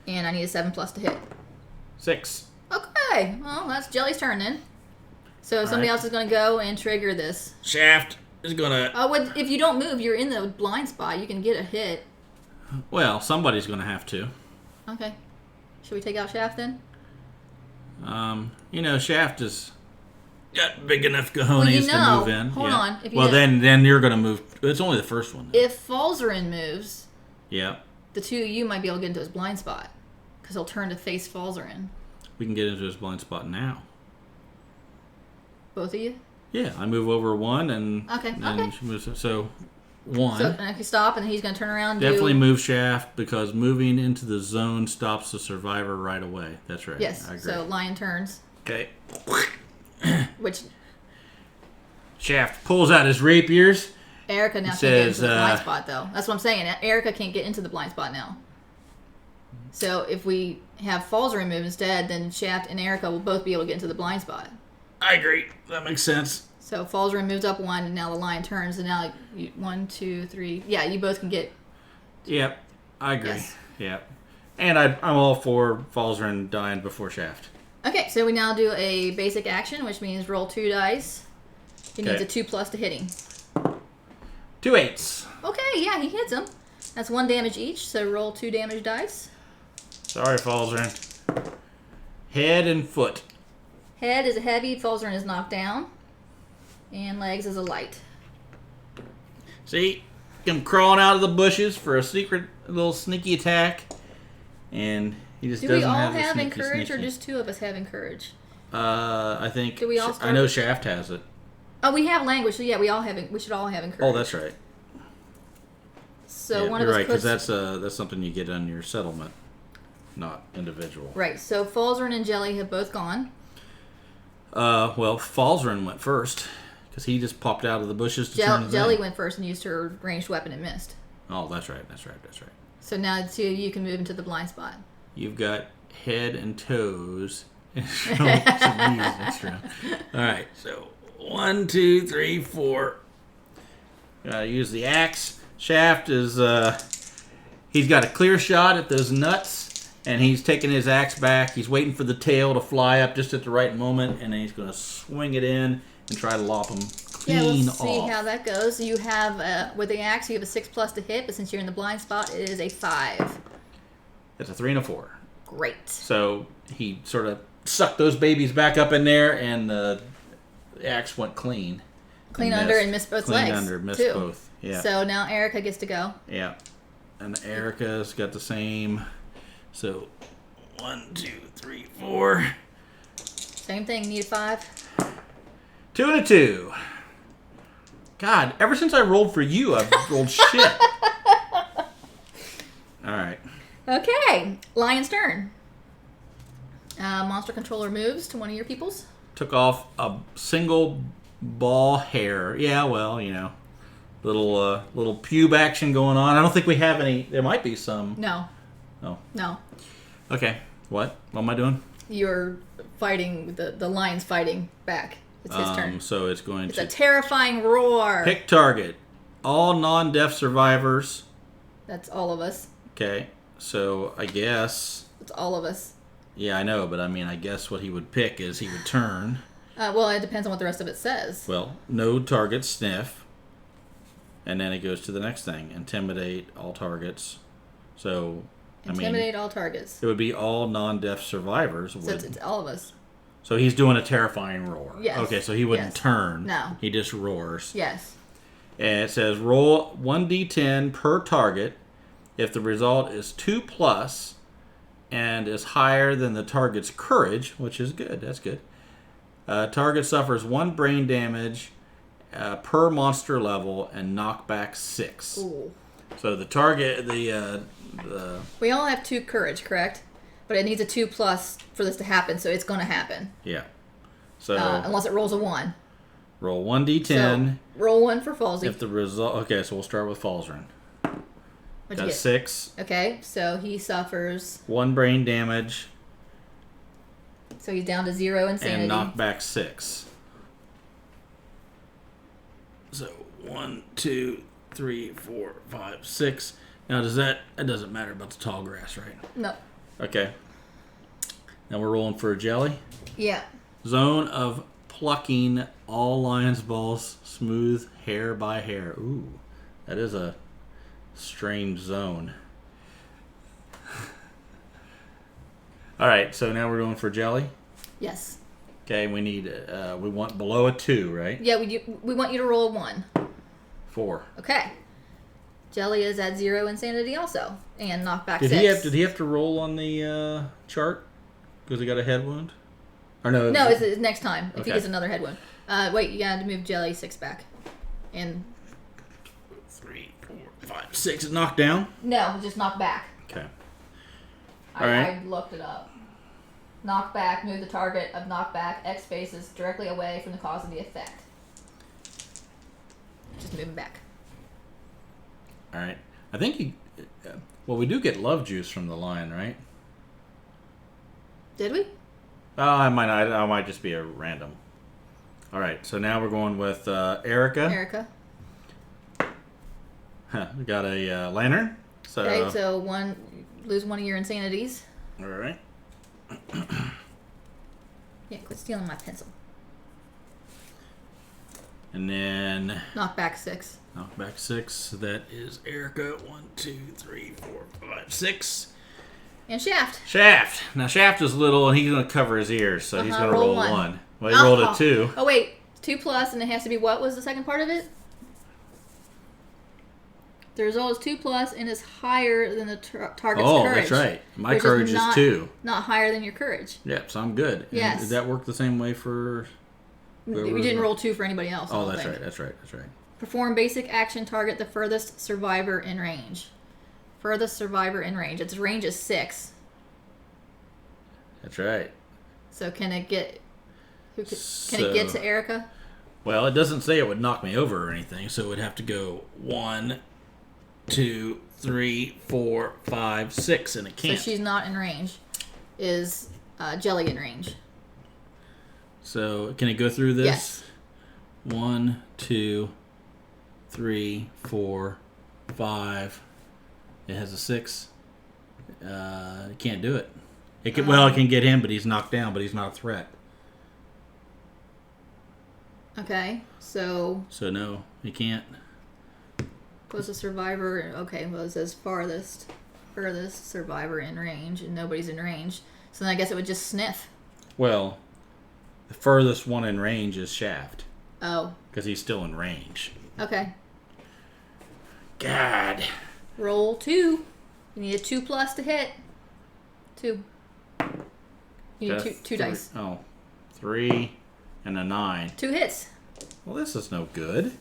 And I need a 7+ to hit. 6. Okay. Well, that's Jelly's turn then. So somebody else is going to go and trigger this. Shaft is going to... If you don't move, you're in the blind spot. You can get a hit. Well, somebody's going to have to. Okay. Should we take out Shaft then? Shaft is got big enough cojones to move in. Hold on. If then you're going to move. It's only the first one. If Falzarin moves, yeah, the two of you might be able to get into his blind spot because he'll turn to face Falzarin. We can get into his blind spot now. Both of you? Yeah, I move over 1 and she moves. So 1. So and if you stop, and then he's going to turn around. Definitely move Shaft because moving into the zone stops the survivor right away. That's right. Yes. I agree. So lion turns. Okay. Which Shaft pulls out his rapiers. Erica now can't get into the blind spot, though. That's what I'm saying. Erica can't get into the blind spot now. So if we have Falzarin move instead, then Shaft and Erica will both be able to get into the blind spot. I agree. That makes sense. So Falzarin moves up 1, and now the lion turns, and now 1, 2, 3. Yeah, you both can get. Yep, I agree. Yes. Yep, and I'm all for Falzarin dying before Shaft. Okay, so we now do a basic action, which means roll 2 dice. He needs a 2+ to hitting. 2 8s. Okay, yeah, he hits him. That's 1 damage each, so roll 2 damage dice. Sorry, Falzarin. Head and foot. Head is a heavy, Falzarin is knocked down. And legs is a light. See? Him crawling out of the bushes for a secret little sneaky attack. And he just doesn't have the sneaky. Do we all have encourage, or just 2 of us have encourage? I think... Do we all start? I know Shaft has it. Oh, we have language, so yeah, we should all have encourage. Oh, that's right. So one of us us right, because that's something you get on your settlement, not individual. Right, so Falzarin and Jelly have both gone. Well, Falzarin went first. Because he just popped out of the bushes to turn his Jelly went first and used her ranged weapon and missed. Oh, that's right. So now the 2 of you can move into the blind spot. You've got head and toes. Extra. All right, so 1, 2, 3, 4. Gotta use the axe. Shaft is, he's got a clear shot at those nuts, and he's taking his axe back. He's waiting for the tail to fly up just at the right moment, and then he's going to swing it in and try to lop him clean off. Yeah, we'll see how that goes. You have, with the axe, you have a 6+ to hit, but since you're in the blind spot, it is a 5. It's a 3 and a 4. Great. So he sort of sucked those babies back up in there, and the axe went clean. Clean under and missed both legs. Clean under, missed too. Both. Yeah. So now Erica gets to go. Yeah. And Erica's got the same. So 1, 2, 3, 4. Same thing, need a 5. 2 and a 2. God, ever since I rolled for you, I've rolled shit. All right. Okay, lion's turn. Monster controller moves to one of your peoples. Took off a single ball hair. Yeah, well, little pube action going on. I don't think we have any. There might be some. No. Oh. No. Okay. What am I doing? You're fighting, the lion's fighting back. It's his turn. So it's going to... It's a terrifying roar. Pick target. All non-deaf survivors. That's all of us. Okay. So I guess... It's all of us. Yeah, I know, but I guess what he would pick is he would turn. Well, it depends on what the rest of it says. Well, no targets sniff. And then it goes to the next thing. Intimidate all targets. So, Intimidate all targets. It would be all non-deaf survivors. So it's all of us. So he's doing a terrifying roar. Yes. Okay, so he wouldn't turn. No. He just roars. Yes. And it says roll 1d10 per target if the result is 2+ and is higher than the target's courage, which is good. That's good. Target suffers 1 brain damage per monster level and knockback 6. Ooh. So the target, we all have 2 courage, correct? But it needs a 2+ for this to happen, so it's going to happen. Yeah. So unless it rolls a 1. Roll 1d10. So roll 1 for Falsey. If the result, okay, so we'll start with Falzern. What'd you Got get? 6. Okay, so he suffers. 1 brain damage. So he's down to 0 insanity. And knockback 6. So 1, 2, 3, 4, 5, 6. Now it doesn't matter about the tall grass, right? No. Okay. Now we're rolling for a jelly. Yeah. Zone of plucking all lion's balls smooth hair by hair. Ooh, that is a strange zone. All right, so now we're going for jelly. Yes. Okay, we want below a 2, right? Yeah, we want you to roll a 1. 4. Okay. Jelly is at 0 insanity also, and knockback 6. Did he have to roll on the chart because he got a head wound? Or no? No, it's next time if he Okay. gets another head wound. Wait, you gotta move Jelly 6 back, and 3, 4, 5, 6 is knocked down. no, just knock back. Okay. I looked it up. Knock back, move the target of knockback X spaces directly away from the cause of the effect. Just move him back. All right. I think we do get love juice from the lion, right? Did we? I might just be a random. All right. So now we're going with Erica. Erica. We got a lantern. So. Okay, so lose 1 of your insanities. All right. Yeah, quit stealing my pencil. And then Knockback 6. knockback 6. That is Erica. 1, 2, 3, 4, 5, 6. And Shaft. Shaft. Now Shaft is little, and he's going to cover his ears, so he's going to roll 1. Well, he rolled a 2. Oh wait, 2+, and it has to be what was the second part of it? The result is 2+, and is higher than the target's courage. Oh, that's right. My courage is 2. Not higher than your courage. Yep, so I'm good. Yes. And did that work the same way for? We didn't roll 2 for anybody else. Oh, that's right. That's right. Perform basic action. Target the furthest survivor in range. Furthest survivor in range. Its range is 6. That's right. So can it get? Can it get to Erica? Well, it doesn't say it would knock me over or anything, so it would have to go 1, 2, 3, 4, 5, 6, and it can't. So she's not in range. Is Jelly in range? So can it go through this? Yes. 1, 2, 3, 4, 5. It has a 6. It can't do it. It can get him, but he's knocked down, but he's not a threat. Okay, so no, he can't. was a survivor. Okay, well it says furthest survivor in range, and nobody's in range. So then I guess it would just sniff. Well, the furthest one in range is Shaft. Oh. Because he's still in range. Okay. God. Roll 2. You need a 2+ to hit. 2. You need two dice. Oh, 3 and a 9. 2 hits. Well, this is no good.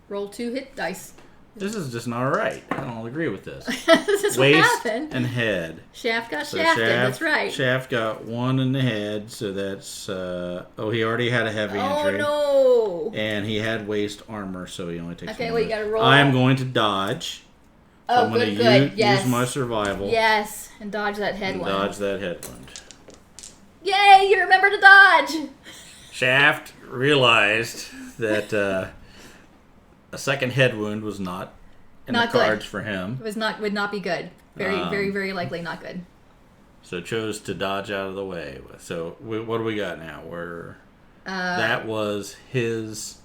Roll 2 hit dice. This is just not right. I don't agree with this. This is Waist what happened. and head. Shaft got shafted. That's right. Shaft got 1 in the head, so that's... he already had a heavy injury. Oh, no. And he had waist armor, so he only takes 1. Okay, well, you got to roll. I am going to dodge. So Oh, I'm going good. to Yes. use my survival. Yes, and dodge that head and one. dodge that head wound. Yay, you remember to dodge. Shaft realized that a second head wound was not in Not the good. cards for him. It would not be good. Very, very likely not good. So chose to dodge out of the way. So what do we got now? That was his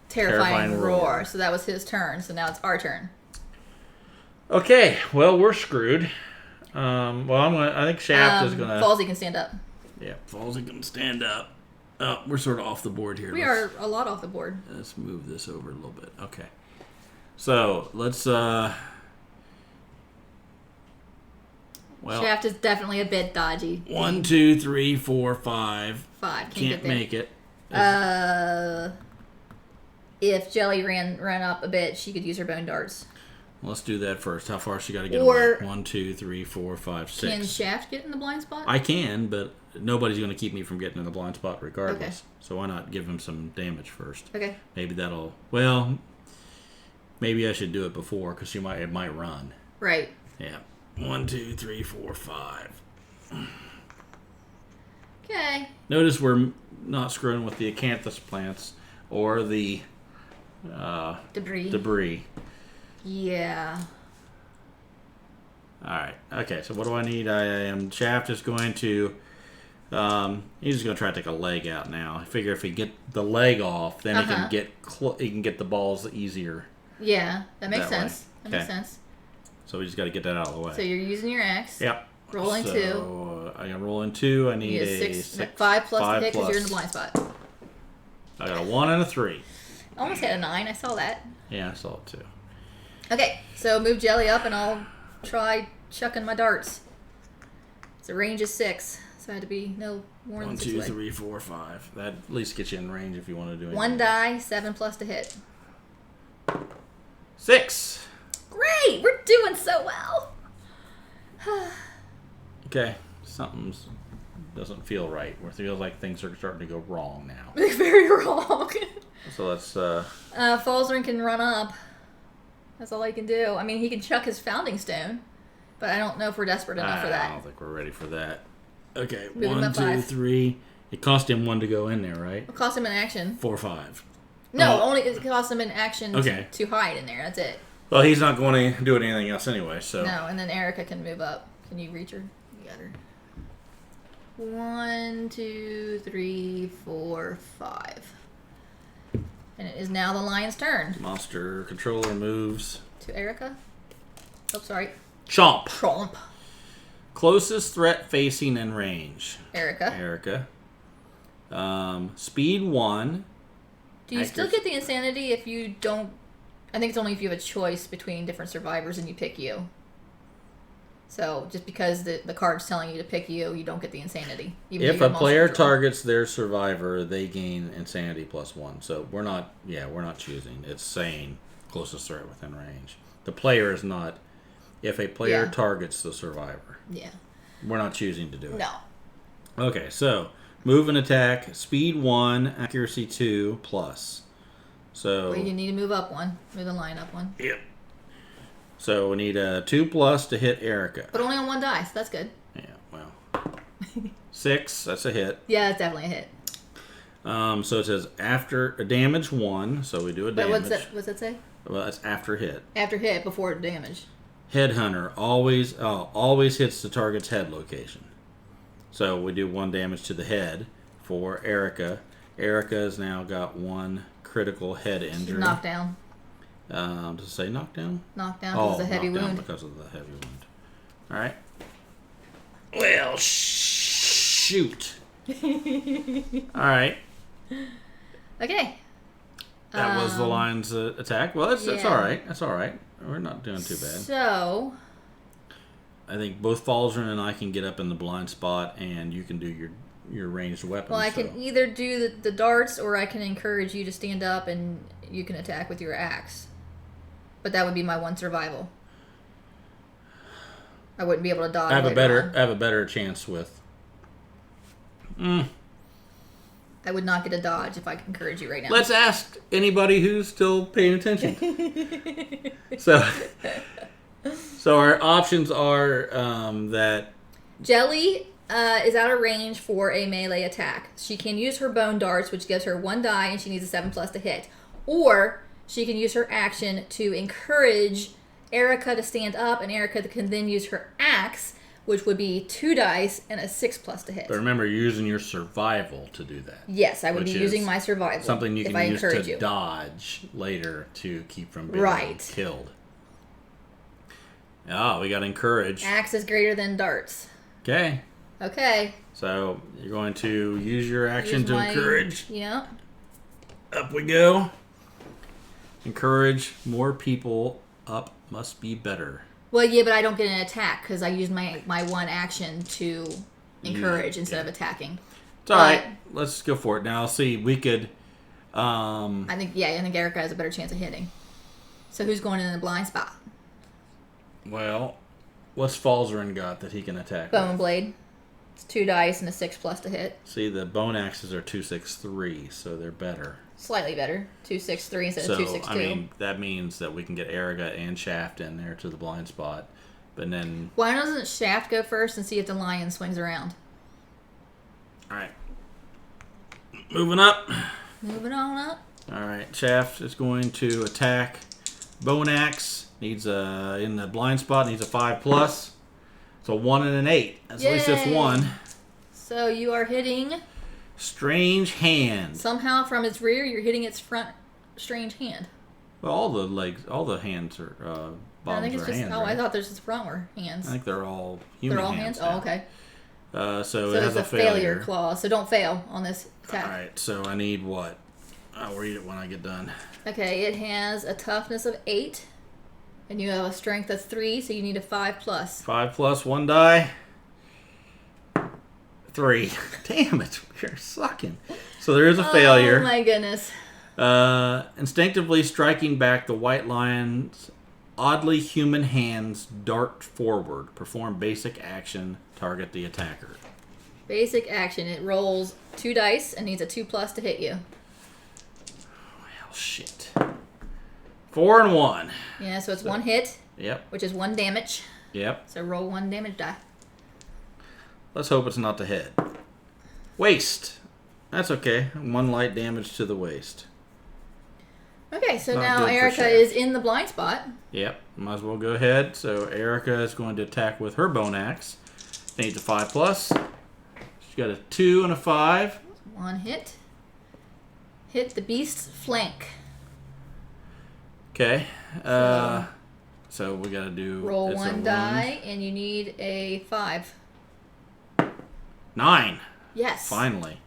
terrifying roar. So that was his turn. So now it's our turn. Okay, well we're screwed. I think Shaft is gonna. Falsey can stand up. Yeah, Falsey can stand up. We're sort of off the board here. We are a lot off the board. Let's move this over a little bit. Okay. So, let's... Well, Shaft is definitely a bit dodgy. 1, 2, 3, 4, 5. 5. Can't make it. If Jelly ran up a bit, she could use her bone darts. Let's do that first. How far she got to get Or away? 1, 2, 3, 4, 5, 6. Can Shaft get in the blind spot? I can, but nobody's going to keep me from getting in the blind spot regardless. Okay. So why not give him some damage first? Okay. Maybe that'll... Well, maybe I should do it before because it might run. Right. Yeah. 1, 2, 3, 4, 5. Okay. Notice we're not screwing with the acanthus plants or the debris. Yeah. All right. Okay. So what do I need? Shaft is going to. He's just going to try to take a leg out now. I figure if he get the leg off, then he can get he can get the balls easier. Yeah, that makes sense. Way. That makes sense. So we just got to get that out of the way. So you're using your axe. Yep. Rolling 2. I got rolling 2. I need a 6. 5 plus to hit because you're in the blind spot. I got a 1 and a 3. I almost hit a 9. I saw that. Yeah, I saw it too. Okay, so move Jelly up and I'll try chucking my darts. So range is 6, so I had to be no more than 1, 6 2, away. 3, 4, 5. That at least gets you in range if you want to do anything. 1 die, 7 plus to hit. 6. Great, we're doing so well. Okay, something doesn't feel right. It feels like things are starting to go wrong now. Very wrong. So let's... Falzarin can run up. That's all he can do. I mean, he can chuck his founding stone, but I don't know if we're desperate enough for that. I don't think we're ready for that. Okay, Move him 1, up 2, 5. 3. It cost him 1 to go in there, right? It cost him an action. 4, 5. No, only it cost him an action Okay. to hide in there. That's it. Well, he's not going to do anything else anyway, so... No, and then Erica can move up. Can you reach her? You got her. 1, 2, 3, 4, 5. And it is now the lion's turn. Monster controller moves. To Erica. Oh, sorry. Chomp. Tromp. Closest threat facing in range. Erica. Speed 1. Do you still get the insanity if you don't... I think it's only if you have a choice between different survivors and you pick you. So, just because the card's telling you to pick you, you don't get the insanity. Even If a player targets their survivor, they gain insanity +1. So, we're not choosing. It's saying closest threat within range. The player is not... If a player targets the survivor. Yeah. We're not choosing to do it. No. Okay, so... Move and attack. Speed 1. Accuracy 2 plus. So... Well, you need to move up 1. Move the line up 1. Yep. So we need a 2 plus to hit Erica. But only on 1 die, so that's good. Yeah, well. 6, that's a hit. Yeah, that's definitely a hit. So it says after a damage 1, so we do a damage. But what's that say? Well, that's after hit. After hit, before damage. Headhunter always hits the target's head location. So we do 1 damage to the head for Erica. Erica has now got 1 critical head injury. Knockdown. Does it say knockdown? Knockdown because it's a heavy wound. Because of the heavy wound. All right. Well, shoot. All right. Okay. That was the lion's attack. Well, that's all right. That's all right. We're not doing too bad. So, I think both Falzarin and I can get up in the blind spot, and you can do your ranged weapons. well, I can either do the darts, or I can encourage you to stand up and you can attack with your axe. But that would be my 1 survival. I wouldn't be able to dodge. I have a better chance with. I would not get a dodge if I could encourage you right now. Let's ask anybody who's still paying attention. So our options are that Jelly is out of range for a melee attack. She can use her bone darts, which gives her 1 die, and she needs a 7 plus to hit. Or she can use her action to encourage Erica to stand up, and Erica can then use her axe, which would be 2 dice and a 6 plus to hit. But remember, you're using your survival to do that. Yes, I would be using my survival. Something you if can I use encourage to you. dodge later to keep from being killed. Oh, we got encourage. Axe is greater than darts. Okay. Okay. So you're going to use your action to encourage. Yeah. Up we go. Encourage more people up must be better. Well, yeah, but I don't get an attack because I use my one action to encourage instead of attacking. It's all right. Let's go for it. Now, see, we could... I think Erica has a better chance of hitting. So who's going in the blind spot? Well, what's Falzarin got that he can attack Bone with? Blade. It's 2 dice and a 6+ to hit. See, the bone axes are 2-6-3, so they're better. Slightly better. 2-6-3 instead of 2-6-2. I mean, that means that we can get Erica and Shaft in there to the blind spot. But then... Why doesn't Shaft go first and see if the lion swings around? Alright. Moving up. Moving on up. Alright, Shaft is going to attack. Bone axe needs in the blind spot, needs a 5+. It's a 1 and an 8. At least it's 1. So you are hitting... Strange hand. Somehow from its rear, you're hitting its front strange hand. Well, all the hands are bottoms I think it's are just. hands. Oh, right? I thought there's just front were hands. I think they're all human. They're all hands. now. Oh, okay. So it has it's a failure clause. So don't fail on this attack. All right. So I need what? I'll read it when I get done. Okay. It has a toughness of 8, and you have a strength of 3, so you need a 5+. 5+, 1 die. 3. Damn it, we're sucking. So there is a failure. Oh my goodness. Instinctively striking back, the white lion's oddly human hands dart forward. Perform basic action. Target the attacker. Basic action. It rolls 2 dice and needs a 2+ to hit you. Well, shit. 4 and 1. Yeah, so it's 1 hit. Yep. Which is 1 damage. Yep. So roll 1 damage die. Let's hope it's not the head. Waist. That's okay. 1 light damage to the waist. Okay, so Not now good for Erica Shaft. is in the blind spot. Yep. Might as well go ahead. So Erica is going to attack with her bone axe. Needs a 5+. She's got a 2 and a 5. 1 hit. Hit the beast's flank. Okay. So we got to do... Roll 1 die, and you need a 5. 9. Yes. Finally.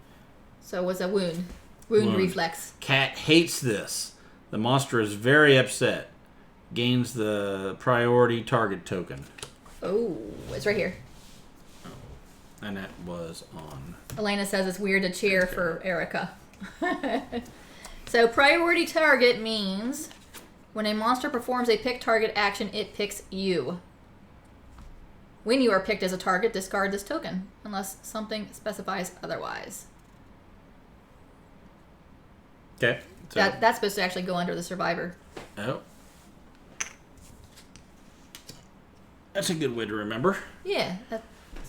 So it was a wound. Wound reflex. Cat hates this. The monster is very upset. Gains the priority target token. Oh, it's right here. And that was on... Elena says it's weird to cheer for Erica. So priority target means when a monster performs a pick target action, it picks you. When you are picked as a target, discard this token, unless something specifies otherwise. Okay. So, That's supposed to actually go under the survivor. oh. That's a good way to remember. Yeah, that's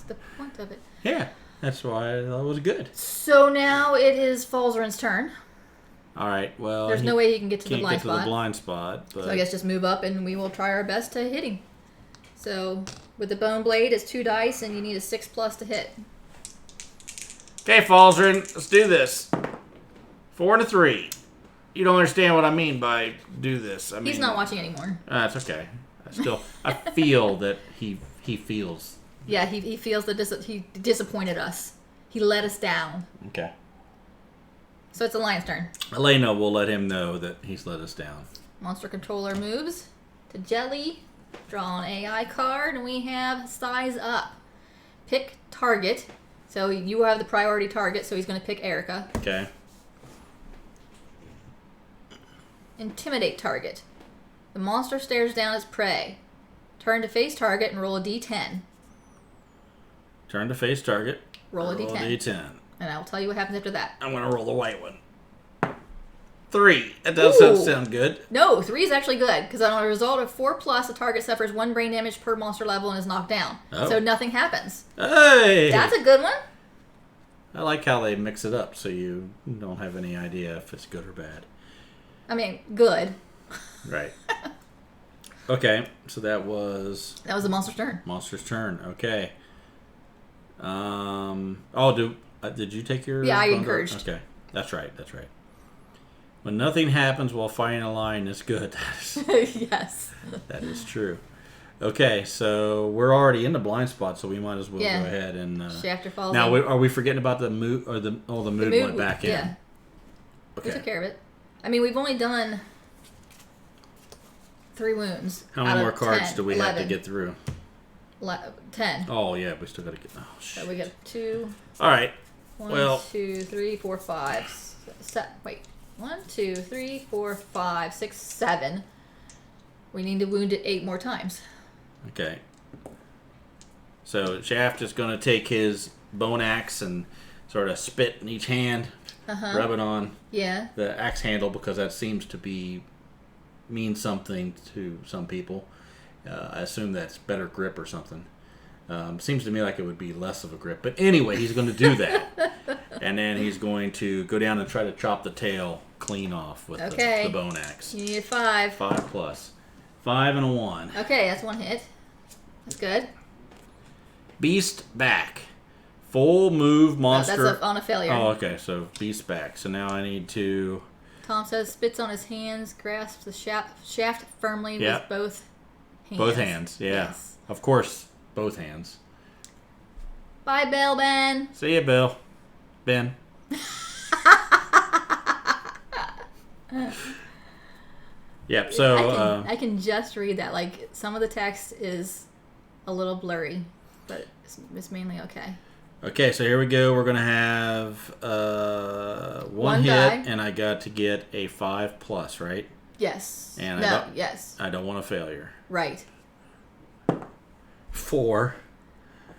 the point of it. Yeah, that's why I thought it was good. So now it is Falzarin's turn. All right, well... There's no way he can get to the blind can't get to spot. the blind spot, but... So I guess just move up and we will try our best to hit him. So with the bone blade, it's 2 dice and you need a 6+ to hit. Okay, Falzarin, let's do this. 4 and a 3. You don't understand what I mean by do this. I mean, He's not watching anymore. That's okay. I feel that he feels. Yeah, he feels that he disappointed us. He let us down. Okay. So it's the lion's turn. Elena will let him know that he's let us down. Monster controller moves to Jelly. Draw an AI card, and we have size up. Pick target. So you have the priority target, so he's going to pick Erica. Okay. Intimidate target. The monster stares down its prey. Turn to face target and roll a d10. Turn to face target. Roll a d10. Roll a d10. And I'll tell you what happens after that. I'm going to roll the white one. 3. That does sound good. No, 3 is actually good, because on a result of 4+, the target suffers 1 brain damage per monster level and is knocked down. Oh. So nothing happens. Hey! That's a good one. I like how they mix it up so you don't have any idea if it's good or bad. I mean, good. Right. Okay, so that was... That was the monster's turn. Monster's turn. Okay. Did you take your... Yeah, I bundle? encouraged. Okay, that's right. When nothing happens while fighting a lion is good. Yes. That is true. Okay, so we're already in the blind spot, so we might as well go ahead and. Shafter falls. Now, are we forgetting about the mood or the mood went back in? Yeah. Okay. We took care of it. I mean, we've only done 3 wounds. How many more cards 10, do we 11. have to get through? 10. Oh yeah, we still got to get. Oh shit. So we got 2. All right. 1, 2, 3, 4, 5. Wait. 1, 2, 3, 4, 5, 6, 7. We need to wound it 8 more times. Okay. So Shaft is going to take his bone axe and sort of spit in each hand, rub it on the axe handle because that seems to mean something to some people. I assume that's better grip or something. Seems to me like it would be less of a grip. But anyway, he's going to do that. And then he's going to go down and try to chop the tail clean off with the bone axe. You need a 5. 5 plus. 5 and a 1. Okay, that's 1 hit. That's good. Beast back. Full move monster. No, that's on a failure. Oh, okay. So beast back. So now I need to... Tom says, spits on his hands, grasps the shaft firmly with both hands. Both hands, yeah. Yes. Of course, both hands. Bye, Bill, Ben. See ya, Bill. Ben. Yep, so... I can just read that. Like, some of the text is a little blurry, but it's mainly okay. Okay, so here we go. We're going to have one hit, die. And I got to get a 5 plus, right? Yes. And yes. I don't want a failure. Right. 4.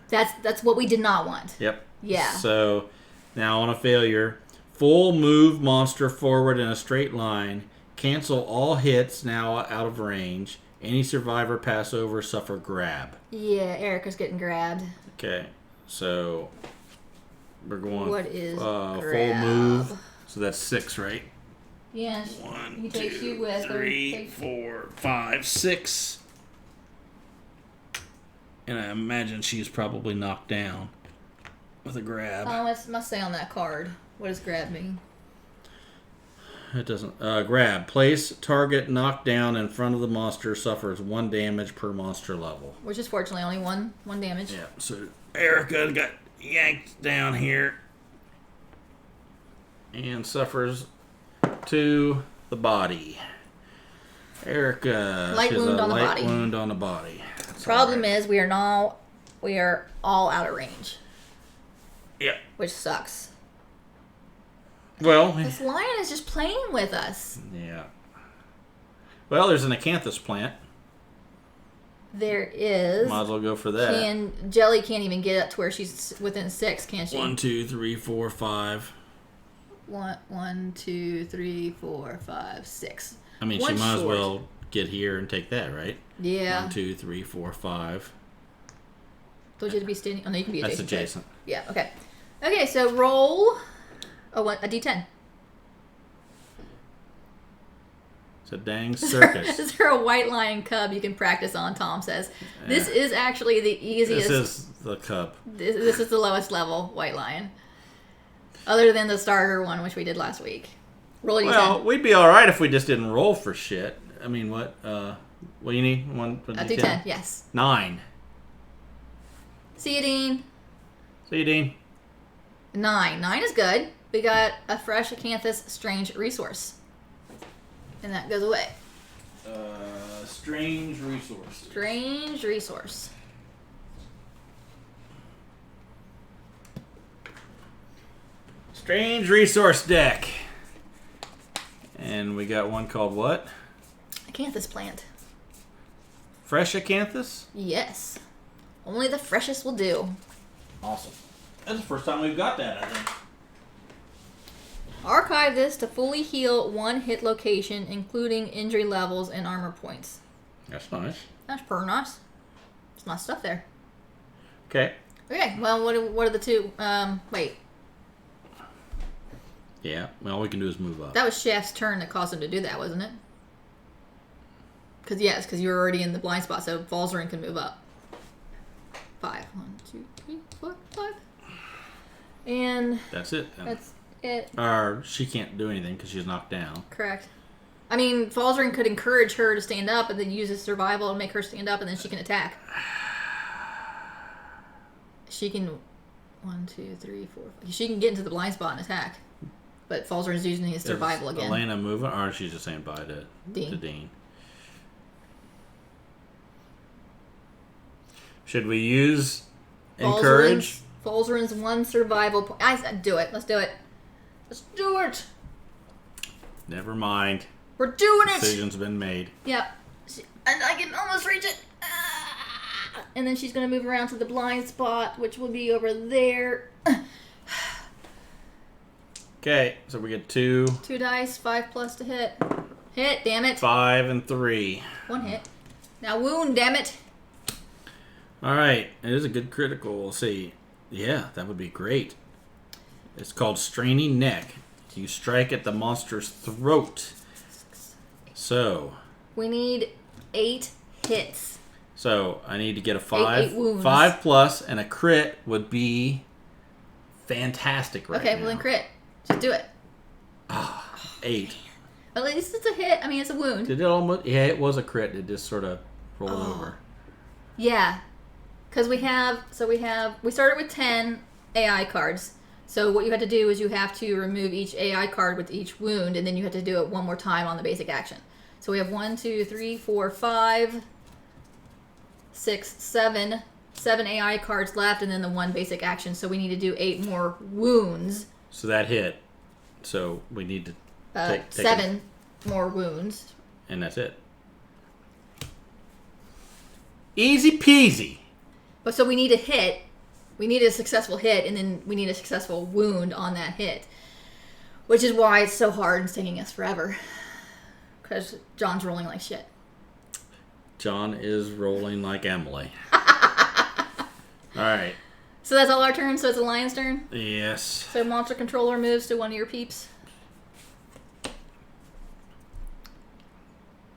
That's what we did not want. Yep. Yeah. So now on a failure, full move monster forward in a straight line. Cancel all hits now out of range. Any survivor pass over suffer grab. Yeah, Erica's getting grabbed. Okay. So we're going what is full move. So that's 6, right? Yes. 1, he takes 2, you with 3, 4, 5, 6. And I imagine she's probably knocked down with a grab. Oh, it must say on that card. What does grab mean? It doesn't. Grab. Place target knocked down in front of the monster suffers 1 damage per monster level. Which is fortunately only one damage. Yeah. So Erica got yanked down here and suffers to the body. Erica. Light wound on the body. That's Problem is we are all out of range. Yeah. Which sucks. Well, this lion is just playing with us. Yeah. Well, there's an acanthus plant. There is. Might as well go for that. Jelly can't even get up to where she's within 6, can she? 1, 2, 3, 4, 5. 1, 2, 3, 4, 5, 6. I mean, she might as well get here and take that, right? Yeah. 1, 2, 3, 4, 5. Told you to be standing. Oh, no, you can be adjacent. That's adjacent. Yeah. Okay. Okay. So roll. A D10. It's a dang circus. Is there a white lion cub you can practice on? Tom says. Yeah. This is actually the easiest. This is the cub. This is the lowest level white lion. Other than the starter one, which we did last week. Roll a D10. Well, we'd be all right if we just didn't roll for shit. I mean, what? What do you need? A D10, yes. 9. See you, Dean. See you, Dean. 9. 9 is good. We got a fresh acanthus strange resource. And that goes away. Strange resource. Strange resource. Strange resource deck. And we got one called what? Acanthus plant. Fresh acanthus? Yes. Only the freshest will do. Awesome. That's the first time we've got that, I think. Archive this to fully heal 1 hit location, including injury levels and armor points. That's nice. That's pretty nice. There's nice stuff there. Okay. Okay, well, what are the 2? Wait. Yeah, well, all we can do is move up. That was Shaft's turn that caused him to do that, wasn't it? Because you were already in the blind spot, so Falzarin can move up. 5. 1, 2, 3, 4, 5. And that's it. That's it. Or she can't do anything because she's knocked down. Correct. I mean, Falzarin could encourage her to stand up and then use his survival and make her stand up, and then she can attack. She can 1, 2, 3, 4. She can get into the blind spot and attack. But Falzarin's using his survival again. Elena moving, or she's just saying bye to Dean. Should we use encourage? Falzarin's 1 survival point. I said do it. Let's do it. Let's do it. Never mind. We're doing it. Decision's been made. Yep. And I can almost reach it. And then she's going to move around to the blind spot, which will be over there. Okay, so we get 2. 2 dice, 5+ to hit. Hit, damn it. 5 and 3. 1 hit. Now wound, damn it. All right, it is a good critical. We'll see. Yeah, that would be great. It's called Straining Neck. You strike at the monster's throat. So we need 8 hits. So I need to get a 5. 8 wounds. 5+ and a crit would be fantastic right now. Okay, well then crit. Just do it. 8. At least it's a hit. I mean, it's a wound. Did it almost? Yeah, it was a crit. It just sort of rolled over. Yeah. Because we started with 10 AI cards. So what you had to do is you have to remove each AI card with each wound, and then you have to do it one more time on the basic action. So we have 1, 2, 3, 4, 5, 6, 7 AI cards left, and then the 1 basic action. So we need to do 8 more wounds. So that hit. So we need to take 7 more wounds. And that's it. Easy peasy. But so we need a hit. We need a successful hit, and then we need a successful wound on that hit. Which is why it's so hard and it's taking us forever. Because Jon's rolling like shit. Jon is rolling like Emily. Alright. So that's all our turns, so it's a lion's turn? Yes. So monster controller moves to one of your peeps.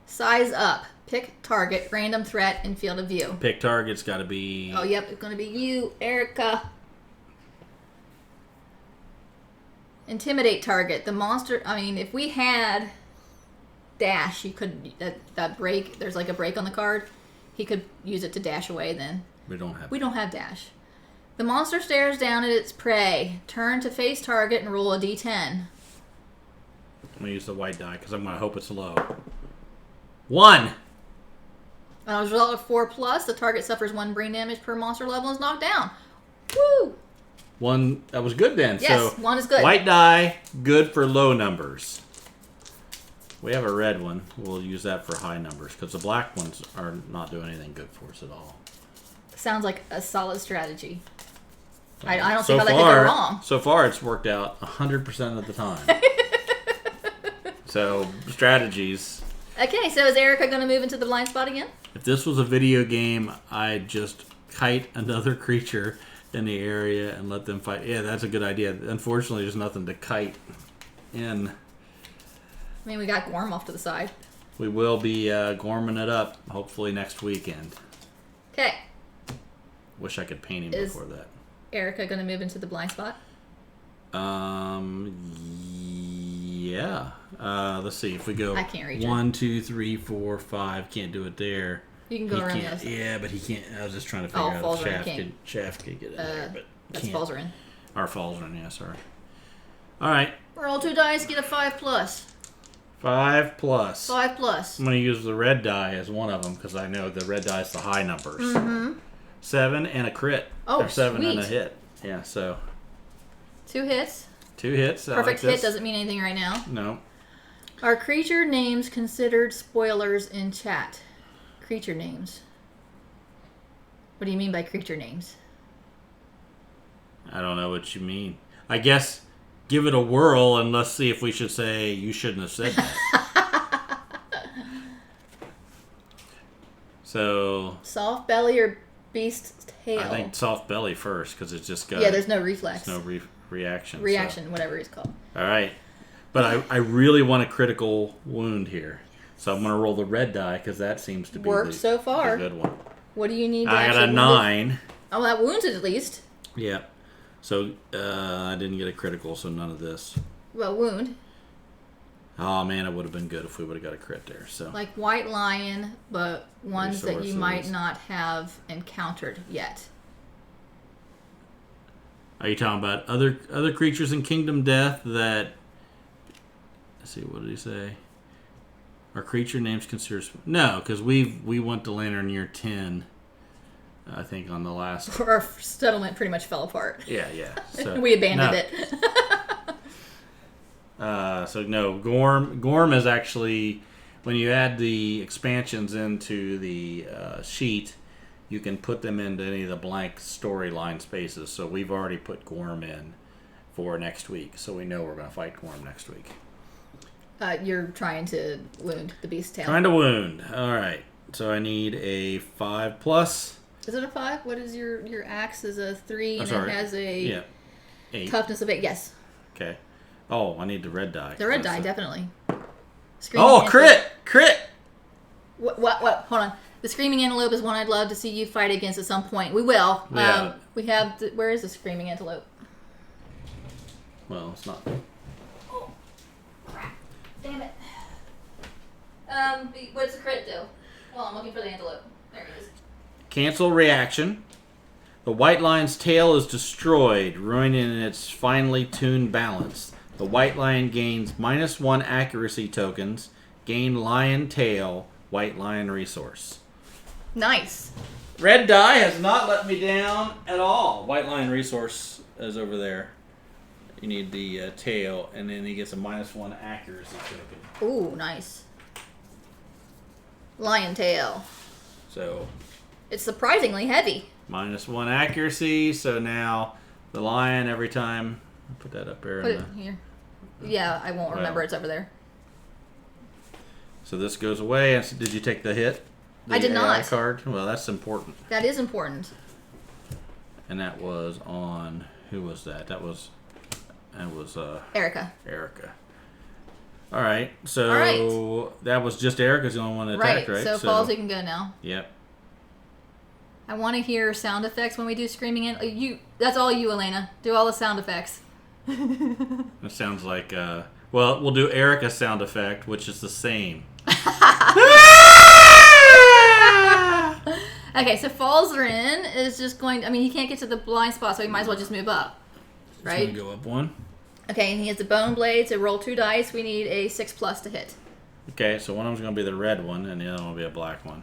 Size up. Pick target, random threat, and field of view. Pick target's got to be... Oh, yep, it's going to be you, Erica. Intimidate target. The monster... I mean, if we had dash, you could... That break, there's like a break on the card. He could use it to dash away then. We don't have dash. The monster stares down at its prey. Turn to face target and roll a d10. I'm going to use the white die because I'm going to hope it's low. 1! As a result of 4+, the target suffers 1 brain damage per monster level and is knocked down. Woo! 1, that was good then. Yes, so 1 is good. White die, good for low numbers. We have a red one. We'll use that for high numbers because the black ones are not doing anything good for us at all. Sounds like a solid strategy. I don't see how that could go wrong. So far, it's worked out 100% of the time. So, strategies. Okay, so is Erica going to move into the blind spot again? If this was a video game, I'd just kite another creature in the area and let them fight. Yeah, that's a good idea. Unfortunately, there's nothing to kite in. I mean, we got Gorm off to the side. We will be gorming it up, hopefully next weekend. Okay. Wish I could paint him before that. Erica going to move into the blind spot? Yeah. Let's see. If we go I can't reach 1, 2, 3, 4, 5, can't do it there. You can go around this. Yeah, but he can't. I was just trying to figure out if Shaft could get in there, but that's Falzarin. Or Falzarin, yeah, sorry. All right. Roll 2 dice, get a 5+. 5+. 5+. I'm going to use the red die as one of them because I know the red die is the high numbers. Mm-hmm. 7 and a crit. Oh, or 7 sweet. and a hit. Yeah, so 2 hits. 2 hits. Perfect hit doesn't mean anything right now. No. Are creature names considered spoilers in chat? Creature names. What do you mean by creature names? I don't know what you mean. I guess give it a whirl and let's see if we should say you shouldn't have said that. So soft belly or beast tail? I think soft belly first because it's just got... Yeah, there's no reflex. There's no reaction. Reaction, so. Whatever it's called. All right. But I really want a critical wound here. So I'm going to roll the red die because that seems to be so far. the good one. What do you need to I got a 9. Oh, that wounds it at least. Yeah. So I didn't get a critical, so none of this. Well, wound. Oh man, it would have been good if we would have got a crit there. So Like white lion, but ones that you might Resources. not have encountered yet. are you talking about other creatures in Kingdom Death that? Let's see, what did he say? Our creature names considered. No, because we went to Lantern Year 10. I think on the last. Our settlement pretty much fell apart. Yeah. So, We abandoned no. it. So no, Gorm is actually when you add the expansions into the sheet, you can put them into any of the blank storyline spaces. So we've already put Gorm in for next week, so we know we're going to fight Gorm next week. You're trying to wound the beast tail. Trying to wound. All right. So I need a 5+. Is it a 5? What is your axe? Is a 3 and sorry. it has a 8. toughness of 8. Yes. Okay. Oh, I need the red die. The red die, definitely. Crit! What? Hold on. The Screaming Antelope is one I'd love to see you fight against at some point. We will. Yeah. We have... where is the Screaming Antelope? Well, it's not. Oh, crap. Damn it. What's the crit do? Well, I'm looking for the antelope. There it is. Cancel reaction. The white lion's tail is destroyed, ruining its finely tuned balance. The white lion gains -1 accuracy tokens. Gain lion tail, white lion resource. Nice. Red die has not let me down at all. White lion resource is over there. You need the tail, and then he gets a -1 accuracy token. Ooh, nice. Lion tail. So It's surprisingly heavy. -1 accuracy. So now the lion every time. I'll put that up there. Put it here. Yeah, I won't remember. It's over there. So this goes away. And did you take the hit? The I did AI not. Card. Well, that's important. That is important. And that was on. Who was that? That was Erica. Erica. All right. So All right. that was just Erica's the only one that attacked, right? So Falsey can go now. Yep. I want to hear sound effects when we do Screaming in. That's all you, Elena. Do all the sound effects. It sounds like. Well, we'll do Erica's sound effect, which is the same. Okay, so Falzarin is just going. I mean, he can't get to the blind spot, so he might as well just move up. Right? It's gonna go up 1. Okay, and he has the bone blade, so roll 2 dice. We need a 6+ to hit. Okay, so one of them's gonna be the red one, and the other one will be a black one.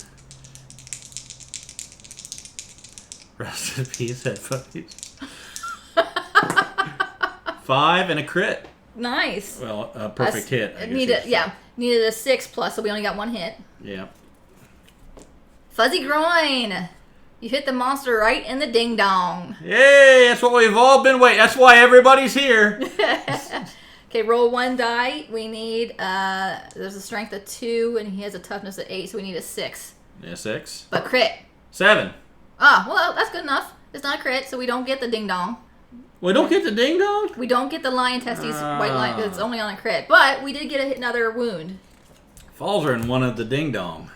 Rest in peace, head puppies. 5 and a crit. Nice. Well, a perfect hit. I guess Needed a 6+, so we only got 1 hit. Yeah. Fuzzy groin. You hit the monster right in the ding dong. Yay! That's what we've all been waiting. That's why everybody's here. Okay, roll 1 die. We need there's a strength of 2, and he has a toughness of 8, so we need a 6. Yeah, 6. But crit. 7. Ah, well, that's good enough. It's not a crit, so we don't get the ding dong. We don't get the ding dong? We don't get the lion testes white lion because it's only on a crit. But we did get another wound. Falzarin wanted the ding dong.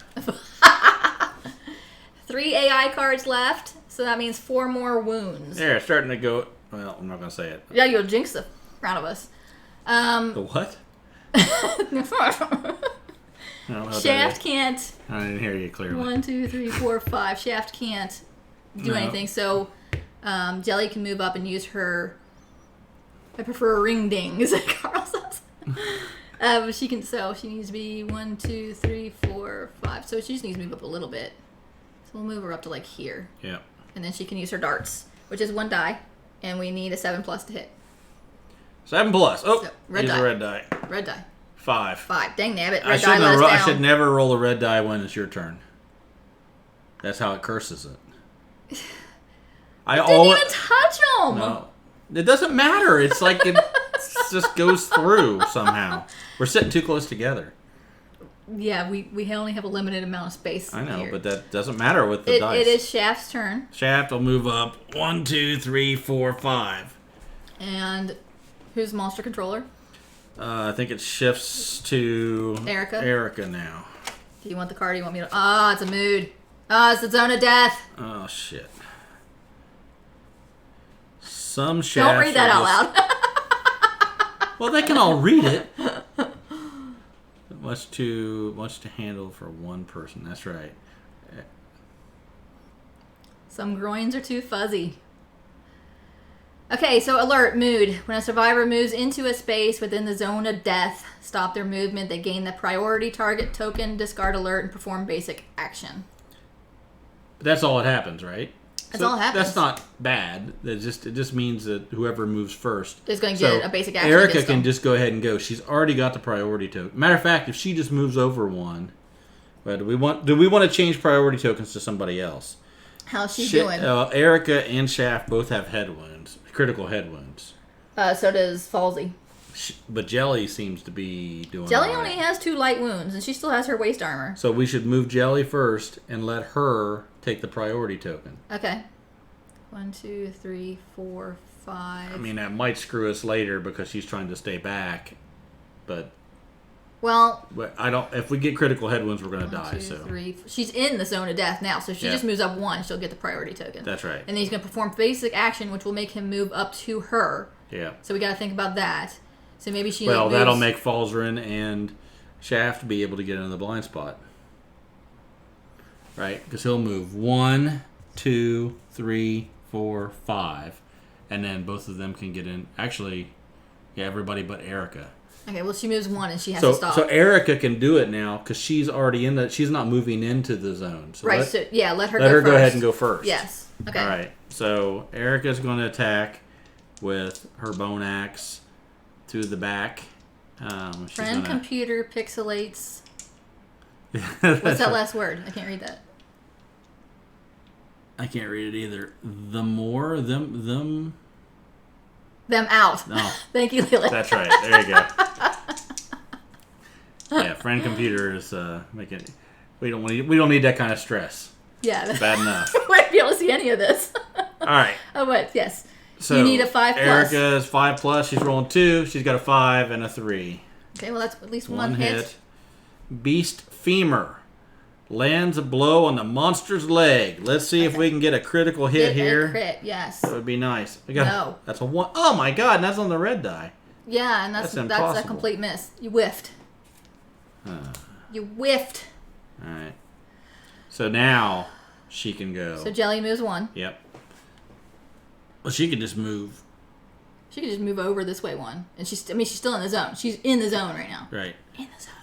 3 AI cards left, so that means 4 more wounds. There, it's starting to go. Well, I'm not going to say it. Yeah, you'll jinx the front of us. The what? Shaft can't. I didn't hear you clearly. 1, 2, 3, 4, 5. Shaft can't do anything, so Jelly can move up and use her. I prefer ring dings, Carl says. She can. So she needs to be 1, 2, 3, 4, 5. So she just needs to move up a little bit. So we'll move her up to like here. Yeah. And then she can use her darts, which is 1 die, and we need a 7+ to hit. 7+. Oh, So, red use die. a red die. Red die. 5. 5. Dang nabbit. I Red die let us I down. should never roll a red die when it's your turn. That's how it curses it. I Didn't even touch him. No, it doesn't matter. It's like it just goes through somehow. We're sitting too close together. Yeah, we only have a limited amount of space. I know, here. but that doesn't matter with the dice. It is Shaft's turn. Shaft will move up 1, 2, 3, 4, 5. And who's monster controller? I think it shifts to Erica. Erica now. Do you want the card? Or do you want me to? Ah, it's a mood. Ah, it's the zone of death. Oh shit. Some shafts. Don't read that out loud. Well, they can all read it. much to handle for one person. That's right. Some groins are too fuzzy. Okay, so alert, mood. When a survivor moves into a space within the zone of death, stop their movement. They gain the priority target token, discard alert, and perform basic action. But that's all that happens, right? That's all that happens. That's not bad. It just means that whoever moves first is going to get a basic action. Erica can just go ahead and go. She's already got the priority token. Matter of fact, if she just moves over one, but do we want to change priority tokens to somebody else? How's she doing? Erica and Shaft both have head wounds, critical head wounds. So does Falsey. But Jelly seems to be doing Jelly all right. only has 2 light wounds, and she still has her waist armor. So we should move Jelly first and let her take the priority token. Okay. 1, 2, 3, 4, 5. I mean, that might screw us later because she's trying to stay back, but... Well, I don't. If we get critical head wounds, we're going to die. 2, 3. She's in the zone of death now, so if she just moves up 1, she'll get the priority token. That's right. And then he's going to perform basic action, which will make him move up to her. Yeah. So we got to think about that. So maybe she. Well, that'll make Falzarin and Shaft be able to get into the blind spot, right? Because he'll move 1, 2, 3, 4, 5, and then both of them can get in. Actually, yeah, everybody but Erica. Okay, well, she moves 1 and she has to stop. So Erica can do it now because she's already in the. She's not moving into the zone. So right. Let her go ahead and go first. Yes. Okay. All right. So Erica's going to attack with her bone axe to the back. Friend computer pixelates. What's that last word? I can't read that. I can't read it either. The more them. Them out. No. Thank you, Leland. That's right. There you go. Yeah, friend computer is making. We don't need that kind of stress. Yeah, that's bad enough. We won't be able to see any of this. All right. Oh, but yes. So you need a 5+. Erica's 5+. She's rolling 2. She's got a 5 and a 3. Okay, well that's at least one hit. Beast femur lands a blow on the monster's leg. Let's see if we can get a critical hit here. A crit, yes. That would be nice. No. That's a 1. Oh my god, and that's on the red die. Yeah, and that's a complete miss. You whiffed. You whiffed. All right. So now she can go. So Jelly moves 1. Yep. Well, she can just move. She could just move over this way 1. And she's still in the zone. She's in the zone right now. Right. In the zone.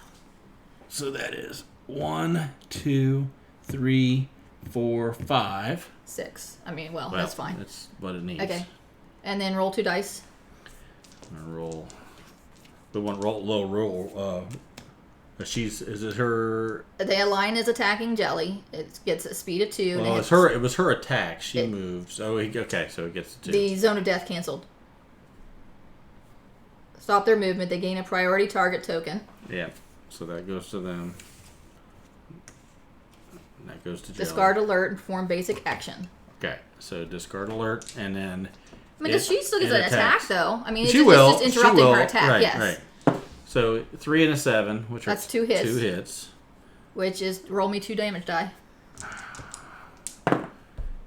So that is 1, 2, 3, 4, 5. 6. Well, that's fine. That's what it needs. Okay. And then roll 2 dice. Roll. We want low roll. Is it her? The line is attacking Jelly. It gets a speed of 2. Well, it was her attack. She moves. Oh, okay. So it gets 2. The zone of death canceled. Stop their movement. They gain a priority target token. Yeah. So that goes to them. And that goes to Jelly. Discard alert and perform basic action. Okay. So discard alert and then. She still gets an attack though. It's just interrupting her attack. Right, yes. Right. So 3 and a 7, which that's are 2 hits. 2 hits. Which is roll me 2 damage die.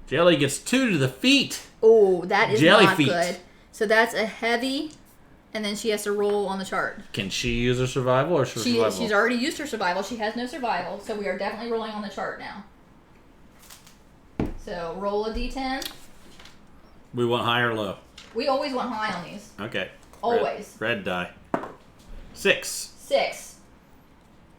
Jelly gets 2 to the feet. Oh, that is Jelly not feet. good. So that's a heavy, and then she has to roll on the chart. Can she use her survival or survival? She's already used her survival. She has no survival, so we are definitely rolling on the chart now. So roll a d10. We want high or low? We always want high on these. Okay. Always. Red die. 6. 6.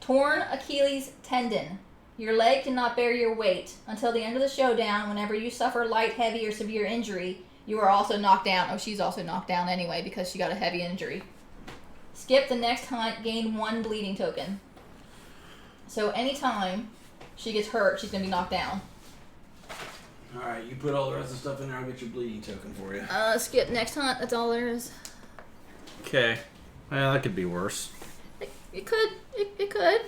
Torn Achilles tendon. Your leg cannot bear your weight. Until the end of the showdown, whenever you suffer light, heavy, or severe injury, you are also knocked down. Oh, she's also knocked down anyway because she got a heavy injury. Skip the next hunt, gain 1 bleeding token. So anytime she gets hurt, she's going to be knocked down. Alright, you put all the rest of the stuff in there, I'll get your bleeding token for you. Skip next hunt, that's all there is. Okay. Well, that could be worse. It could. It could.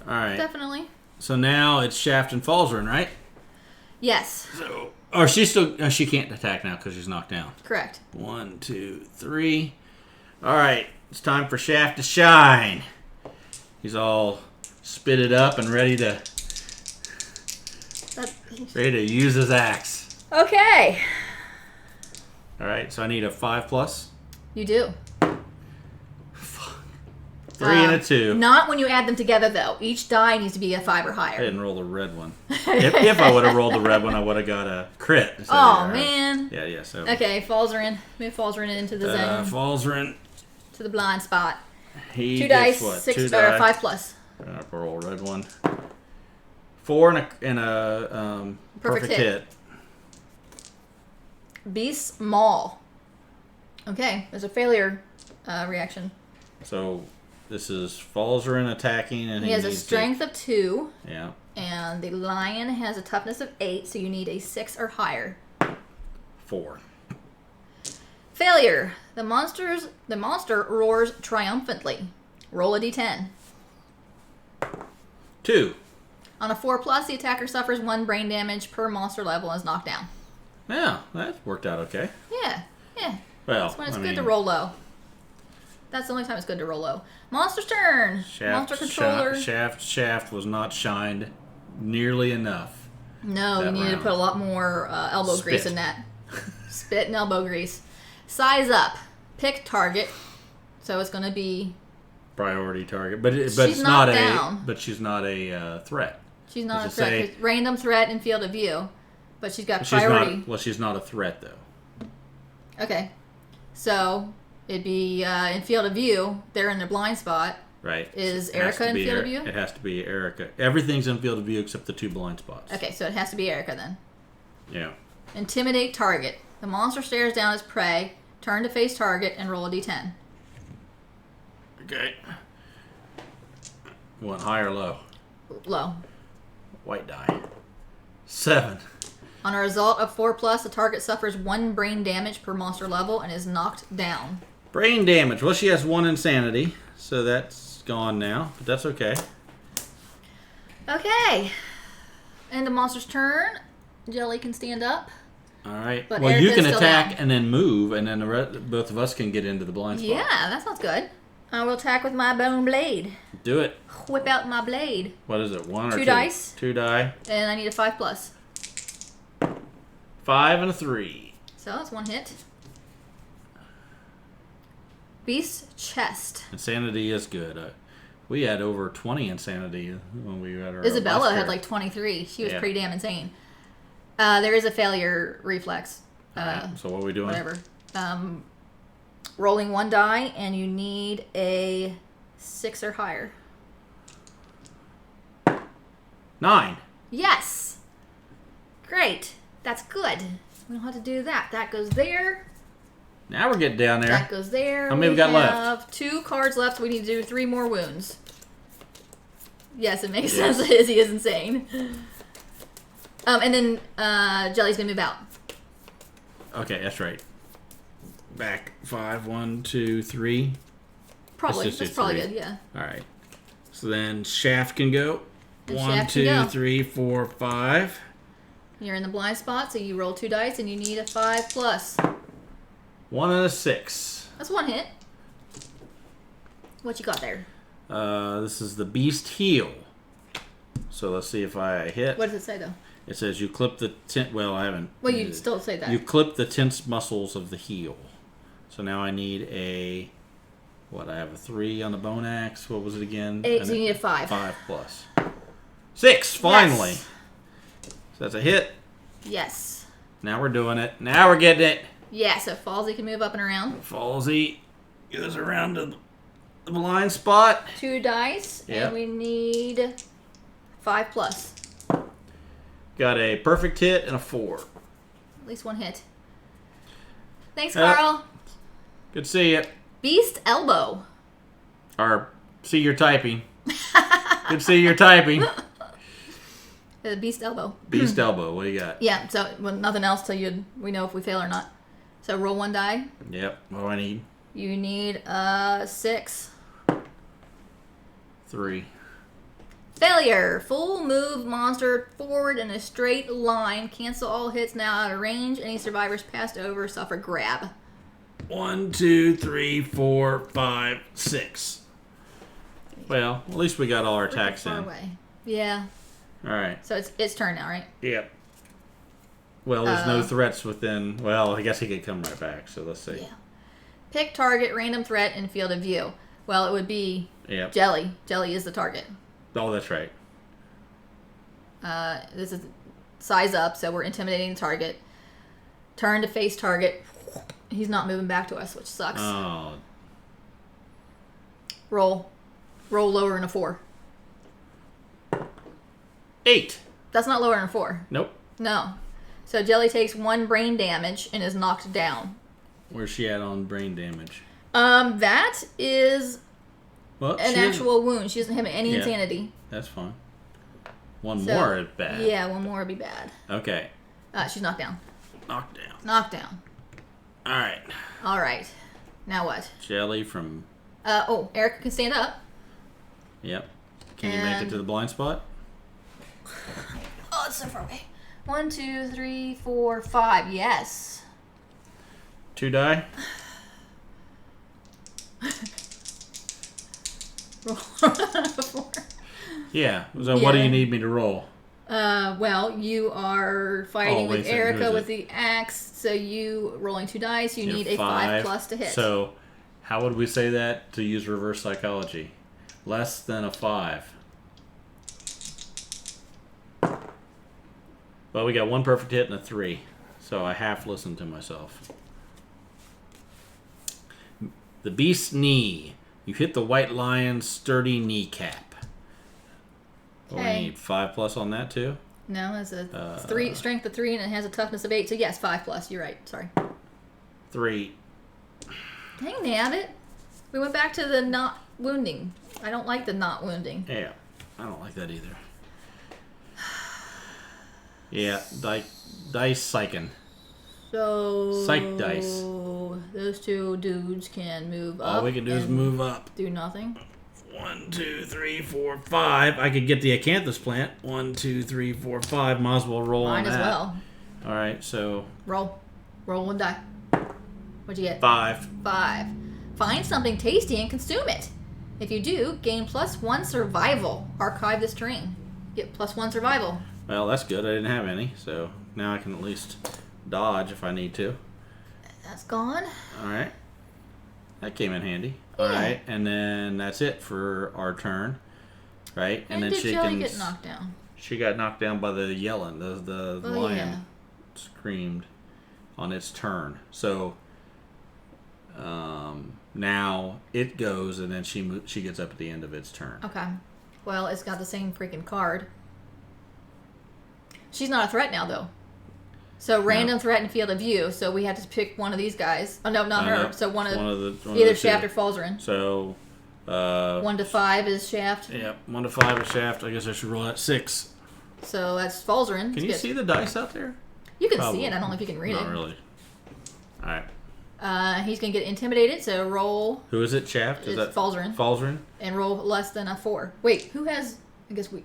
Alright. Definitely. So now it's Shaft and Falzarin, right? Yes. So, or she can't attack now because she's knocked down. Correct. 1, 2, 3. Alright, it's time for Shaft to shine. He's all spitted up and ready to use his axe. Okay. Alright, so I need a 5+. You do. Fuck. 3 and a 2. Not when you add them together, though. Each die needs to be a 5 or higher. I didn't roll the red one. if I would have rolled the red one, I would have got a crit. So man. Yeah. So okay, falls are in. Move falls are in into the zone. Falls are in to the blind spot. He 2 gets dice, what? 6 2 or die. 5 plus. Roll red one. 4 and a perfect hit. Beast Maul. Okay, there's a failure reaction. So this is Falzarin attacking, and he has a strength of 2. Yeah. And the lion has a toughness of 8, so you need a 6 or higher. 4. Failure. The monster roars triumphantly. Roll a d10. 2. On a 4 plus, the attacker suffers 1 brain damage per monster level and is knocked down. Yeah, that worked out okay. Yeah. Well, that's when it's good to roll low. That's the only time it's good to roll low. Monster's turn. Monster controller. Shaft was not shined nearly enough. No, you needed to put a lot more elbow grease in that. Spit and elbow grease. Size up. Pick target. So it's going to be priority target, but it's she's not down. But she's not a threat. She's not a threat. Random threat in field of view, but she's got priority. She's not a threat though. Okay, so it'd be in field of view. They're in their blind spot. Right. Is Erica in field of view? It has to be Erica. Everything's in field of view except the 2 blind spots. Okay, so it has to be Erica then. Yeah. Intimidate target. The monster stares down its prey. Turn to face target and roll a d10. Okay. Want high or low? Low. White die. 7. On a result of 4 plus, the target suffers 1 brain damage per monster level and is knocked down. Brain damage. Well, she has 1 insanity, so that's gone now, but that's okay. Okay. End of monster's turn. Jelly can stand up. All right. But well, Erica's you can still attack down. and then move, and then both of us can get into the blind spot. Yeah, that sounds good. I will attack with my bone blade. Do it. Whip out my blade. What is it? 1 or 2? 2 dice. 2 die. And I need a 5 plus. 5 and a 3. So that's 1 hit. Beast's chest. Insanity is good. We had over 20 insanity when we had our Isabella had like 23. She was pretty damn insane. There is a failure reflex. Right. So what are we doing? Whatever. Rolling 1 die, and you need a 6 or higher. 9. Yes. Great. That's good. We don't have to do that. That goes there. Now we're getting down there. That goes there. How many we got left? We have 2 cards left. We need to do 3 more wounds. Yes, it makes sense that Izzy is insane. And then Jelly's going to move out. Okay, that's right. Back 5, 1, 2, 3. Probably. That's probably good, yeah. All right. So then Shaft can go. And 1, Shaft can 2, go. 3, 4, 5. You're in the blind spot, so you roll 2 dice, and you need a 5 plus. 1 and a 6. That's 1 hit. What you got there? This is the Beast Heal. So let's see if I hit. What does it say, though? It says you clip the well, I haven't. Well, you still say that. You clip the tense muscles of the heel. So now I need a. What? I have a 3 on the bone axe. What was it again? 8. So you need a 5. 5 plus 6. Finally. Yes. So that's a hit. Yes. Now we're doing it. Now we're getting it. Yeah. So Falsey can move up and around. Falsey goes around to the blind spot. 2 dice, Yep. and we need 5 plus. Got a perfect hit and a 4. At least 1 hit. Thanks, Carl. Good to see you. Beast elbow. Or see your typing. Good to see your typing. Beast elbow. Beast elbow. What do you got? Yeah. So nothing else till we know if we fail or not. So roll 1 die. Yep. What do I need? You need 6. 3. Failure. Full move monster forward in a straight line. Cancel all hits now out of range. Any survivors passed over suffer grab. 1, 2, 3, 4, 5, 6. Well, at least we got all our attacks in. Far away. Yeah. All right. So it's turn now, right? Yep. Well, there's no threats within. Well, I guess he could come right back. So let's see. Yeah. Pick target, random threat, in field of view. Well, it would be Yep. Jelly. Jelly is the target. Oh, that's right. This is size up, so we're intimidating the target. Turn to face target. He's not moving back to us, which sucks. Oh. Roll lower than a 4. 8. That's not lower than a 4. Nope. No. So Jelly takes 1 brain damage and is knocked down. Where's she at on brain damage? That is Well, an actual wound. She doesn't have any insanity. That's fine. One more is bad. Yeah, one more would be bad. Okay. She's knocked down. Knocked down. Knocked down. All right. All right. Now what? Jelly from... Erica can stand up. Yep. Can you make it to the blind spot? Oh, it's so far away. 1, 2, 3, 4, 5. Yes. 2 die? Roll 4. Yeah. So what do you need me to roll? Well, you are fighting with who Erica is with it? the axe, so you rolling 2 dice. You need a 5 5+ to hit. So how would we say that to use reverse psychology? Less than a 5. Well, we got 1 perfect hit and a 3. So I half listened to myself. The beast's knee. You hit the white lion's sturdy kneecap. Well, we need 5+ on that too? No, it's a 3 strength of 3 and it has a toughness of 8. So yes, 5+. You're right. Sorry. 3. Dang nabbit. We went back to the not wounding. I don't like the not wounding. Yeah, I don't like that either. Yeah, dice psyching. So Psych dice. Those 2 dudes can move up. All we can do is move up. Do nothing. 1, 2, 3, 4, 5. I could get the acanthus plant. 1, 2, 3, 4, 5. Might as well roll Mine on as that. well. All right, so Roll 1 die. What'd you get? 5. 5. Find something tasty and consume it. If you do, gain +1 survival. Archive this terrain. Get +1 survival. Well, that's good. I didn't have any, so now I can at least dodge if I need to. That's gone. All right, that came in handy. All right, and then that's it for our turn, right? And then did she Jelly can. get knocked down? She got knocked down by the yelling. The lion Yeah. screamed on its turn. So now it goes, and then she gets up at the end of its turn. Okay. Well, it's got the same freaking card. She's not a threat now, though. So random threat and field of view. So we had to pick one of these guys. Oh no, not her. No, So one of the either two. Shaft or Falzarin. So 1 to 5 is Shaft. Yep, 1 to 5 is Shaft. I guess I should roll at 6. So that's Falzarin. Can you see the dice out there? You can Probably. see it. I don't know if you can read it. Not really. All right. He's gonna get intimidated. So roll. Who is it? Shaft? Is It's that Falzarin. Falzarin? And roll less than a 4. Wait, who has? I guess we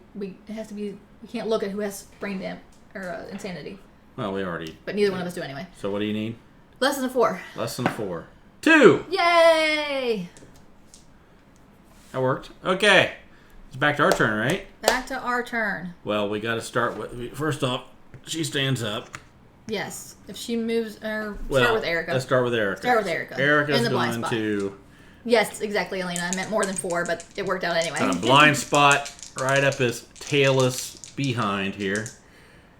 it has to be. We can't look at who has brain damage or insanity. Well, we already. But neither one of us do anyway. So what do you need? Less than a 4. Less than 4. 2. Yay! That worked. Okay. It's back to our turn, right? Back to our turn. Well, we got to start with. First off, she stands up. Yes. If she moves, or Well, start with Erica. Let's start with Erica. Start with Erica. Erica's In the blind going spot. to. Yes, exactly, Elena. I meant more than 4, but it worked out anyway. Got a blind spot right up his tailless behind here.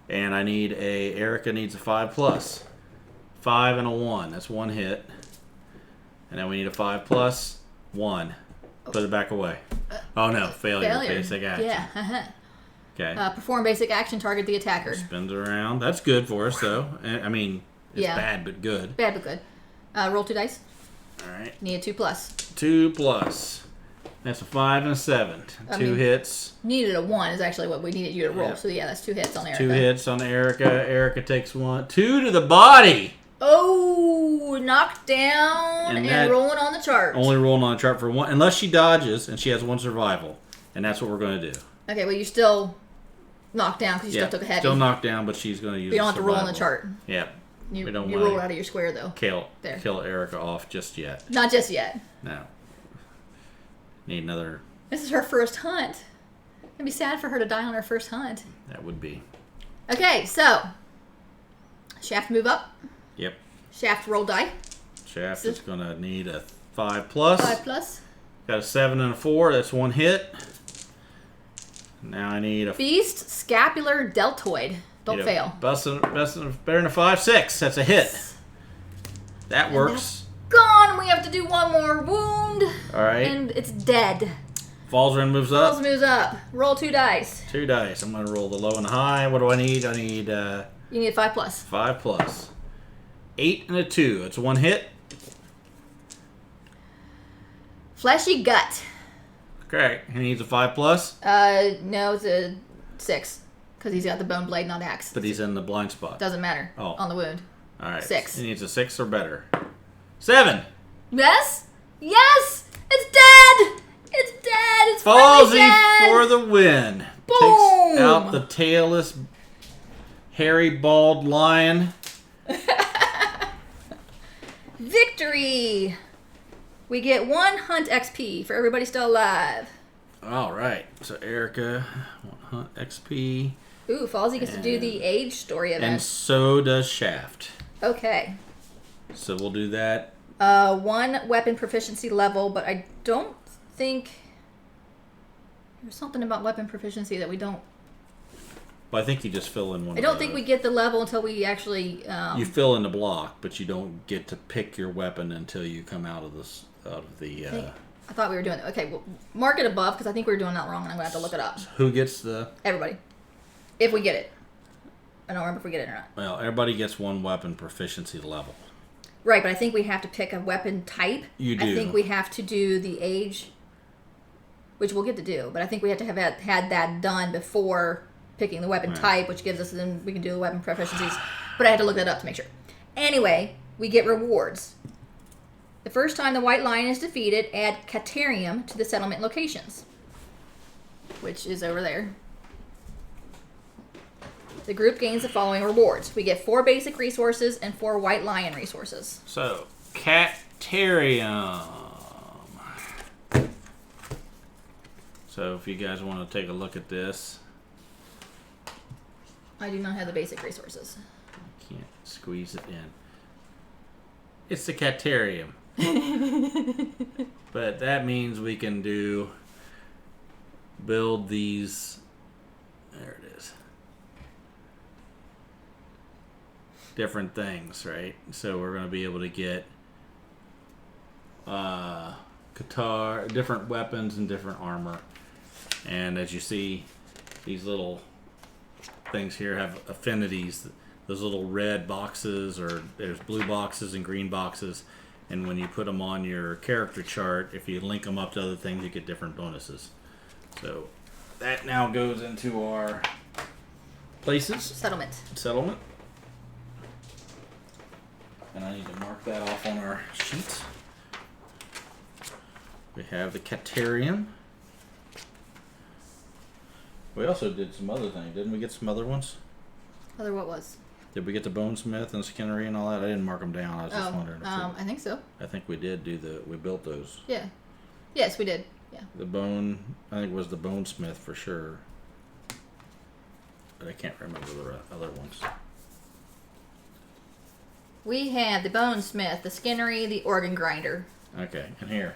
And Erica needs a 5+. 5 and a 1. That's 1 hit. And then we need a 5+. 1. Put it back away. Oh no, failure. Basic action. Yeah. Okay. Perform basic action, target the attacker. Spins around. That's good for us, though. I mean, it's bad but good. Bad but good. Roll 2 dice. All right. Need a 2+. 2+. That's a 5 and a 7. 2 hits. Needed a 1 is actually what we needed you to roll. Yep. So yeah, that's 2 hits on Erica. 2 hits on Erica. Erica takes 1. 2 to the body. Oh, knocked down and rolling on the chart. Only rolling on the chart for 1, unless she dodges and she has 1 survival, and that's what we're going to do. Okay, well you're still knocked down because you still took a heavy. Still knocked down, but she's going to use. You don't have to roll on the chart. Yeah. You we don't roll it out of your square though. Kill Erica off just yet. Not just yet. No. Need another. This is her first hunt. It'd be sad for her to die on her first hunt. That would be. Okay, so Shaft move up. Yep. Shaft roll die. Shaft is going to need a 5+. 5+. Got a 7 and a 4. That's one hit. Now I need a Feast Scapular Deltoid. Don't fail. Better than a 5, 6. That's a hit. That works. Gone. We have to do one more wound. All right. And it's dead. Falzarin moves up. Falls moves up. Roll 2 dice. 2 dice. I'm going to roll the low and the high. What do I need? I need... you need 5 plus. 5 plus. 8 and a 2. It's one hit. Fleshy Gut. Okay. He needs a 5 plus. No, it's a 6. Because he's got the bone blade, not axe. But he's in the blind spot. Doesn't matter. On the wound. All right. 6. He needs a 6 or better. 7. Yes? Yes! It's dead! It's dead! It's finally dead! Falsy for the win. Boom! Takes out the tailless, hairy, bald lion. Victory! We get 1 hunt XP for everybody still alive. All right. So Erica, 1 hunt XP. Ooh, Falsey gets to do the age story event. And so does Shaft. Okay. So we'll do that. 1 weapon proficiency level, but I don't think... There's something about weapon proficiency that we don't... Well, I think you just fill in one. I don't think we get the level until we actually... you fill in the block, but you don't get to pick your weapon until you come out of this. I thought we were doing it. Okay, well, mark it above, because I think we were doing that wrong, and I'm going to have to look it up. Who gets the... Everybody. If we get it. I don't remember if we get it or not. Well, everybody gets 1 weapon proficiency level. Right, but I think we have to pick a weapon type. You do. I think we have to do the age, which we'll get to do, but I think we have to have had that done before picking the weapon type, which gives us, then we can do the weapon proficiencies. But I had to look that up to make sure. Anyway, we get rewards. The first time the White Lion is defeated, add Caterium to the settlement locations, which is over there. The group gains the following rewards. We get 4 basic resources and 4 White Lion resources. So, Caterium. So, if you guys want to take a look at this. I do not have the basic resources. I can't squeeze it in. It's the Caterium. But that means we can build these. There it is. Different things, right? So we're going to be able to get different weapons and different armor. And as you see, these little things here have affinities. Those little red boxes, or there's blue boxes and green boxes. And when you put them on your character chart, if you link them up to other things, you get different bonuses. So that now goes into our places. Settlement. And I need to mark that off on our sheet. We have the Caterium. We also did some other things. Didn't we get some other ones? Other what was? Did we get the Bonesmith and Skinnery and all that? I didn't mark them down. I was just wondering. I think so. I think we did we built those. Yeah. Yes, we did. Yeah. The bone, I think it was the Bonesmith for sure. But I can't remember the other ones. We have the Bonesmith, the Skinnery, the Organ Grinder. Okay, and here.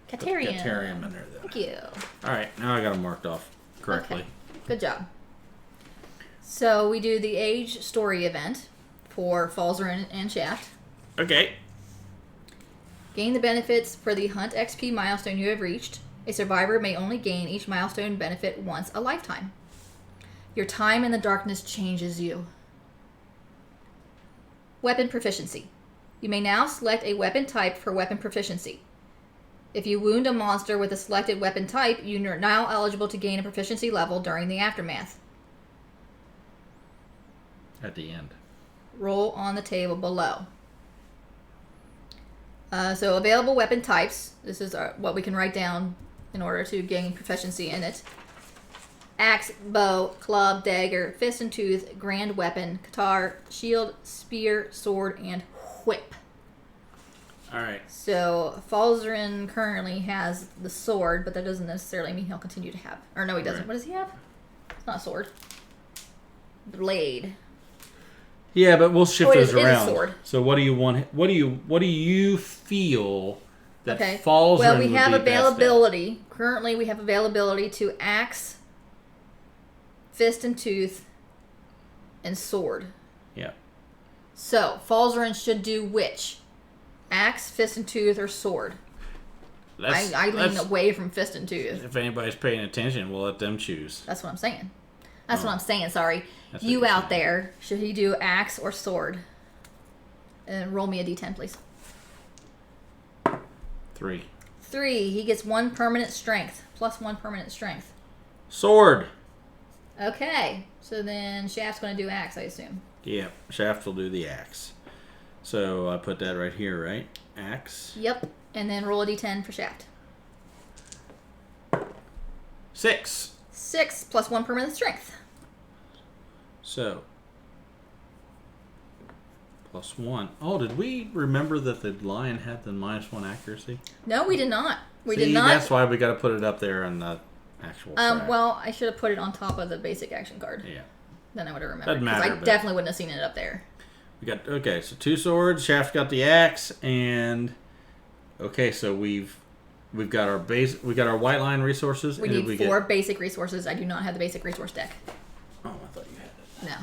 Caterium. Caterium in there then. Thank you. Alright, now I got them marked off correctly. Okay. Good job. So we do the age story event for Falzarin and Shaft. Okay. Gain the benefits for the Hunt XP milestone you have reached. A survivor may only gain each milestone benefit once a lifetime. Your time in the darkness changes you. Weapon proficiency. You may now select a weapon type for weapon proficiency. If you wound a monster with a selected weapon type, you are now eligible to gain a proficiency level during the aftermath. At the end. Roll on the table below. So available weapon types. This is what we can write down in order to gain proficiency in it. Axe, bow, club, dagger, fist and tooth, grand weapon, guitar, shield, spear, sword, and whip. Alright. So Falzarin currently has the sword, but that doesn't necessarily mean he'll continue to have. Or no, he doesn't. Right. What does he have? It's not a sword. Blade. Yeah, but we'll shift those around. It is a sword. So what do you want? What do you feel Okay. falls well, in we would have be best availability. Currently, we have availability to axe, fist and tooth, and sword. Yeah. So, Falzarin should do which? Axe, fist and tooth, or sword? I lean away from fist and tooth. If anybody's paying attention, we'll let them choose. That's what I'm saying. That's what I'm saying, sorry. That's You what you're out there, should he do axe or sword? And roll me a d10, please. 3. 3. He gets 1 permanent strength. Plus 1 permanent strength. Sword. Okay. So then Shaft's going to do axe, I assume. Yeah, Shaft will do the axe. So I put that right here, right? Axe. Yep. And then roll a d10 for Shaft. 6. 6 plus 1 permanent strength. So plus 1. Oh, did we remember that the lion had the -1 accuracy? No, we did not. We See, did not. That's why we got to put it up there on the actual track. Well, I should have put it on top of the basic action card. Yeah. Then I would have remembered. Doesn't matter. I definitely wouldn't have seen it up there. We got okay. So 2 swords. Shaft got the axe, and okay. So we've got our base. We got our white line resources. We need 4 basic resources. I do not have the basic resource deck. Oh, I thought you had it. No.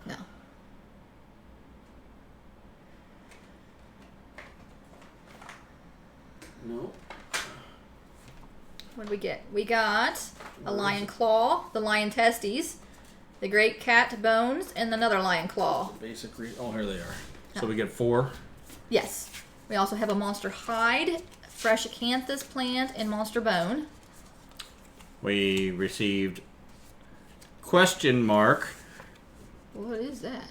No. No. What did we get? We got a lion claw, the lion testes, the great cat bones, and another lion claw. Basic. Oh, here they are. So we get 4. Yes. We also have a monster hide, fresh acanthus plant, and monster bone. We received question mark, What is that?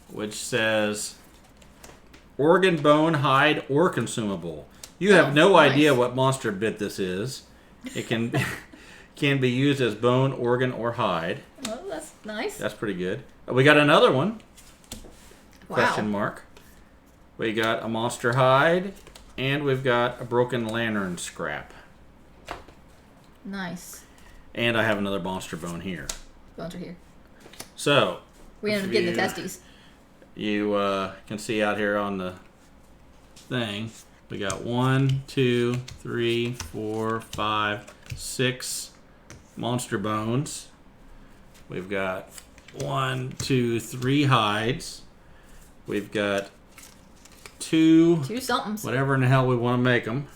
which says organ, bone, hide, or consumable. You have no nice. idea what monster bit this is. It can can be used as bone, organ, or hide. Well, that's nice. That's pretty good. We got another one. Wow. Question mark. We got a monster hide, and we've got a broken lantern scrap. Nice. And I have another monster bone here. Bones are here. So We ended up getting the testes. You can see out here on the thing, we got 1, 2, 3, 4, 5, 6 monster bones. We've got 1, 2, 3 hides. We've got 2 somethings. whatever in the hell we want to make them.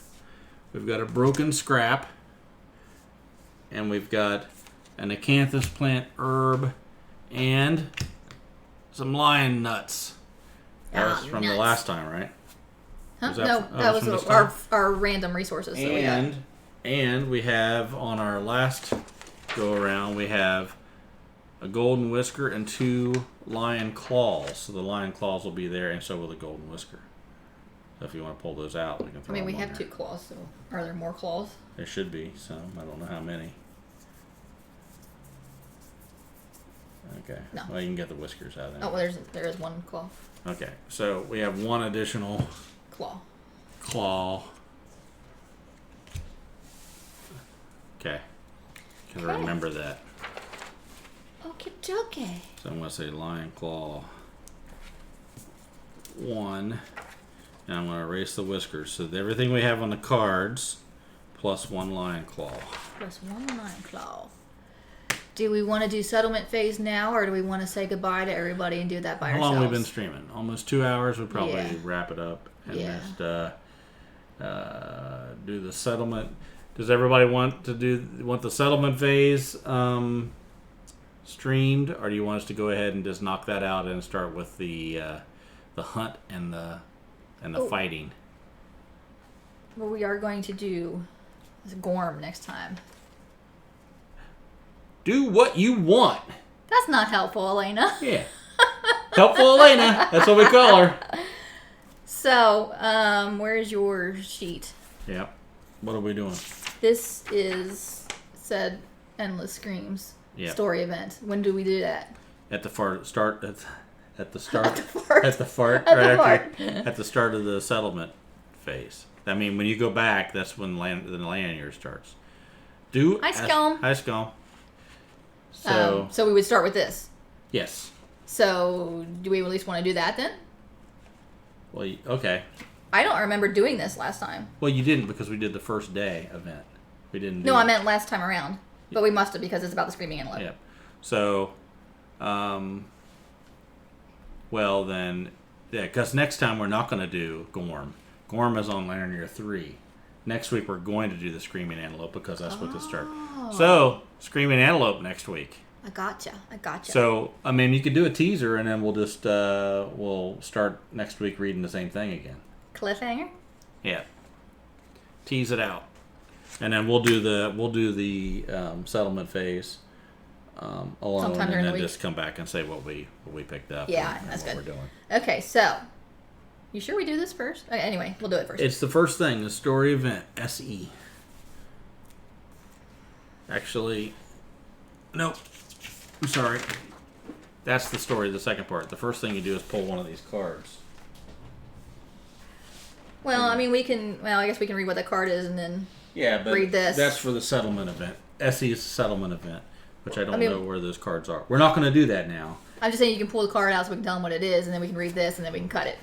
We've got a broken scrap. And we've got an acanthus plant herb and some lion nuts. That was from the last time, right? Huh? Was that No, from- that was was from this our random resources. That we got. And we have on our last go around, we have a golden whisker and 2 lion claws. So the lion claws will be there, and so will the golden whisker. So if you want to pull those out, we can throw them we on have there. 2 claws, so are there more claws? There should be some. I don't know how many. Okay. No. Well, you can get the whiskers out of there. Oh, well, there is 1 claw. Okay. So we have 1 additional Claw. claw. Okay. Because I Okay. remember that. Okie dokie. So I'm going to say lion claw 1. And I'm going to erase the whiskers. So everything we have on the cards plus 1 lion claw. Plus 1 lion claw. Do we want to do settlement phase now, or do we want to say goodbye to everybody and do that by How ourselves? long have we been streaming? Almost 2 hours. We'll probably Yeah. wrap it up and Yeah. just do the settlement. Does everybody want the settlement phase streamed, or do you want us to go ahead and just knock that out and start with the hunt and the fighting? Well, we are going to do Gorm next time. Do what you want. That's not helpful, Elena. Yeah. Helpful Elena. That's what we call her. So, where's your sheet? Yep. What are we doing? This is said Endless Screams Yep. story event. When do we do that? At the start. At the start of the settlement phase. I mean, when you go back, that's when the land year starts. Hi, Scum. Hi, Scum. So we would start with this. Yes. So do we at least want to do that then? Well, okay. I don't remember doing this last time. Well, you didn't because we did the first day event. We didn't. No, I meant last time around. But we must have because it's about the screaming antelope. Yeah. So, well then, yeah, because next time we're not going to do Gorm. Gorm is on Linear 3. Next week we're going to do the screaming antelope because that's what this started. So, screaming antelope next week. I gotcha. So, I mean, you could do a teaser and then we'll just, we'll start next week reading the same thing again. Cliffhanger? Yeah. Tease it out. And then we'll do the settlement phase alone, sometime during and the then week. just come back and say what we picked up. Yeah, and that's what good. We're doing. Okay, so you sure we do this first? Okay, anyway, we'll do it first. It's the first thing, the story event, SE. Actually, nope. I'm sorry. That's the story, the second part. The first thing you do is pull one of these cards. Well, I mean, I guess we can read what the card is and then but read this. That's for the settlement event. SE is the settlement event, which I don't know where those cards are. We're not going to do that now. I'm just saying you can pull the card out so we can tell them what it is, and then we can read this, and then we can cut it.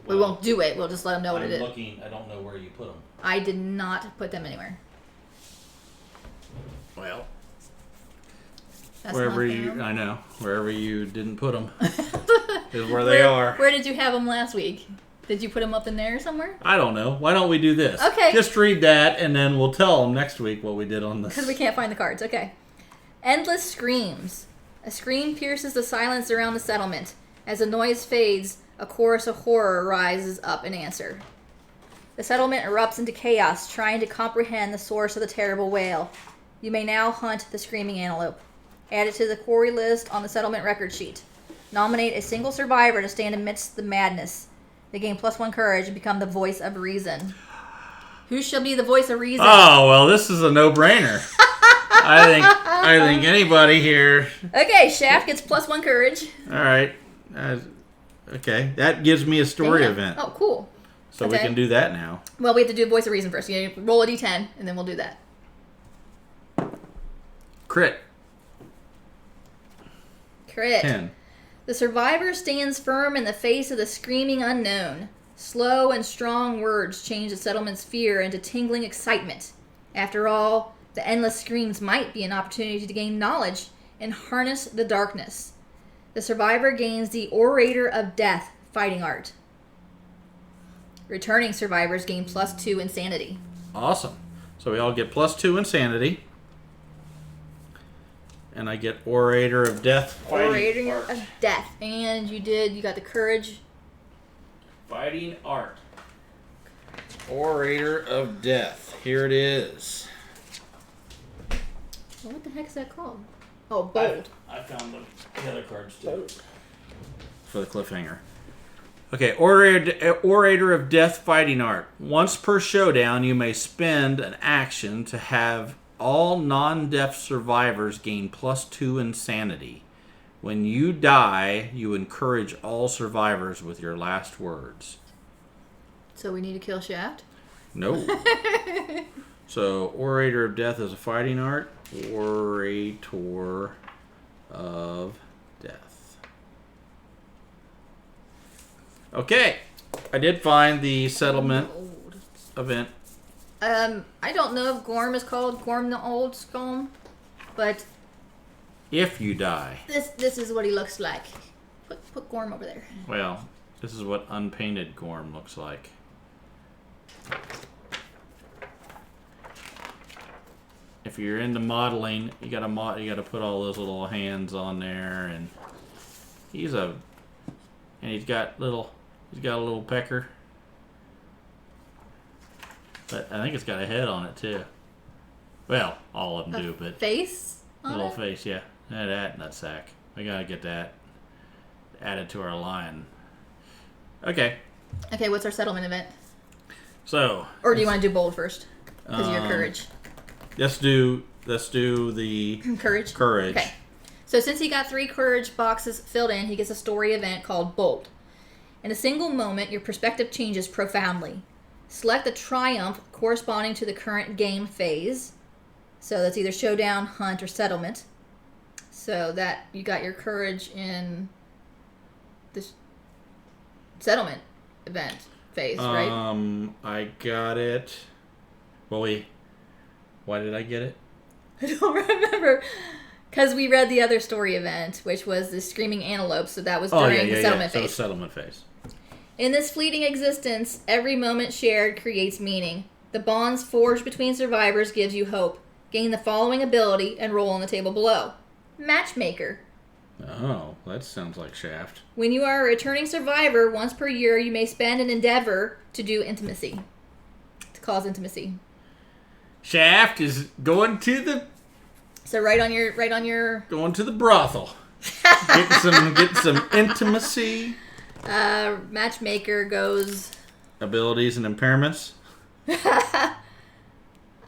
We won't do it. We'll just let them know what it is. I don't know where you put them. I did not put them anywhere. Well, That's wherever not them. wherever you didn't put them is where they are. Where did you have them last week? Did you put them up in there somewhere? I don't know. Why don't we do this? Okay. Just read that, and then we'll tell them next week what we did on this. Because we can't find the cards. Okay. Endless screams. A scream pierces the silence around the settlement. As the noise fades, a chorus of horror rises up in answer. The settlement erupts into chaos, trying to comprehend the source of the terrible wail. You may now hunt the screaming antelope. Add it to the quarry list on the settlement record sheet. Nominate a single survivor to stand amidst the madness. They gain +1 courage and become the voice of reason. Who shall be the voice of reason? Oh, well, this is a no-brainer. I think anybody here. Okay, Shaft gets +1 courage. All right. Okay, that gives me a story event. Oh, cool. So we can do that now. Well, we have to do voice of reason first. You roll a d10, and then we'll do that. Crit. 10. The survivor stands firm in the face of the screaming unknown. Slow and strong words change the settlement's fear into tingling excitement. After all, the endless screams might be an opportunity to gain knowledge and harness the darkness. The survivor gains the Orator of Death fighting art. Returning survivors gain +2 insanity. Awesome. So we all get +2 insanity. And I get Orator of Death. Orator of Death. And you got the courage. Fighting art. Orator of Death. Here it is. Well, what the heck is that called? Oh, bold. I found the other cards too. Bold. For the cliffhanger. Okay, Orator of Death fighting art. Once per showdown, you may spend an action to have all non-deaf survivors gain +2 insanity. When you die, you encourage all survivors with your last words. So we need to kill Shaft? No. So, Orator of Death is a fighting art. Orator of Death. Okay. I did find the settlement event. I don't know if Gorm is called Gorm the Old Scum, but if you die. This is what he looks like. Put Gorm over there. Well, this is what unpainted Gorm looks like. If you're into modeling, you gotta put all those little hands on there, and he's got a little pecker. But I think it's got a head on it too. Well, all of them do, but face. Little face, yeah. That nutsack. We gotta get that added to our line. Okay. Okay, what's our settlement event? So. Or do you want to do bold first? Because of your courage. Let's do the courage. Courage. Okay. So since he got 3 courage boxes filled in, he gets a story event called Bold. In a single moment, your perspective changes profoundly. Select the triumph corresponding to the current game phase. So that's either showdown, hunt, or settlement. So that you got your courage in this settlement event phase, right? I got it. Well, why did I get it? I don't remember. Because we read the other story event, which was the Screaming Antelope, so that was during the settlement phase. So settlement phase. In this fleeting existence, every moment shared creates meaning. The bonds forged between survivors gives you hope. Gain the following ability and roll on the table below. Matchmaker. Oh, that sounds like Shaft. When you are a returning survivor, once per year, you may spend an endeavor to do intimacy. To cause intimacy. Shaft is going to the... So right on your going to the brothel. getting some intimacy. Matchmaker goes... Abilities and impairments. I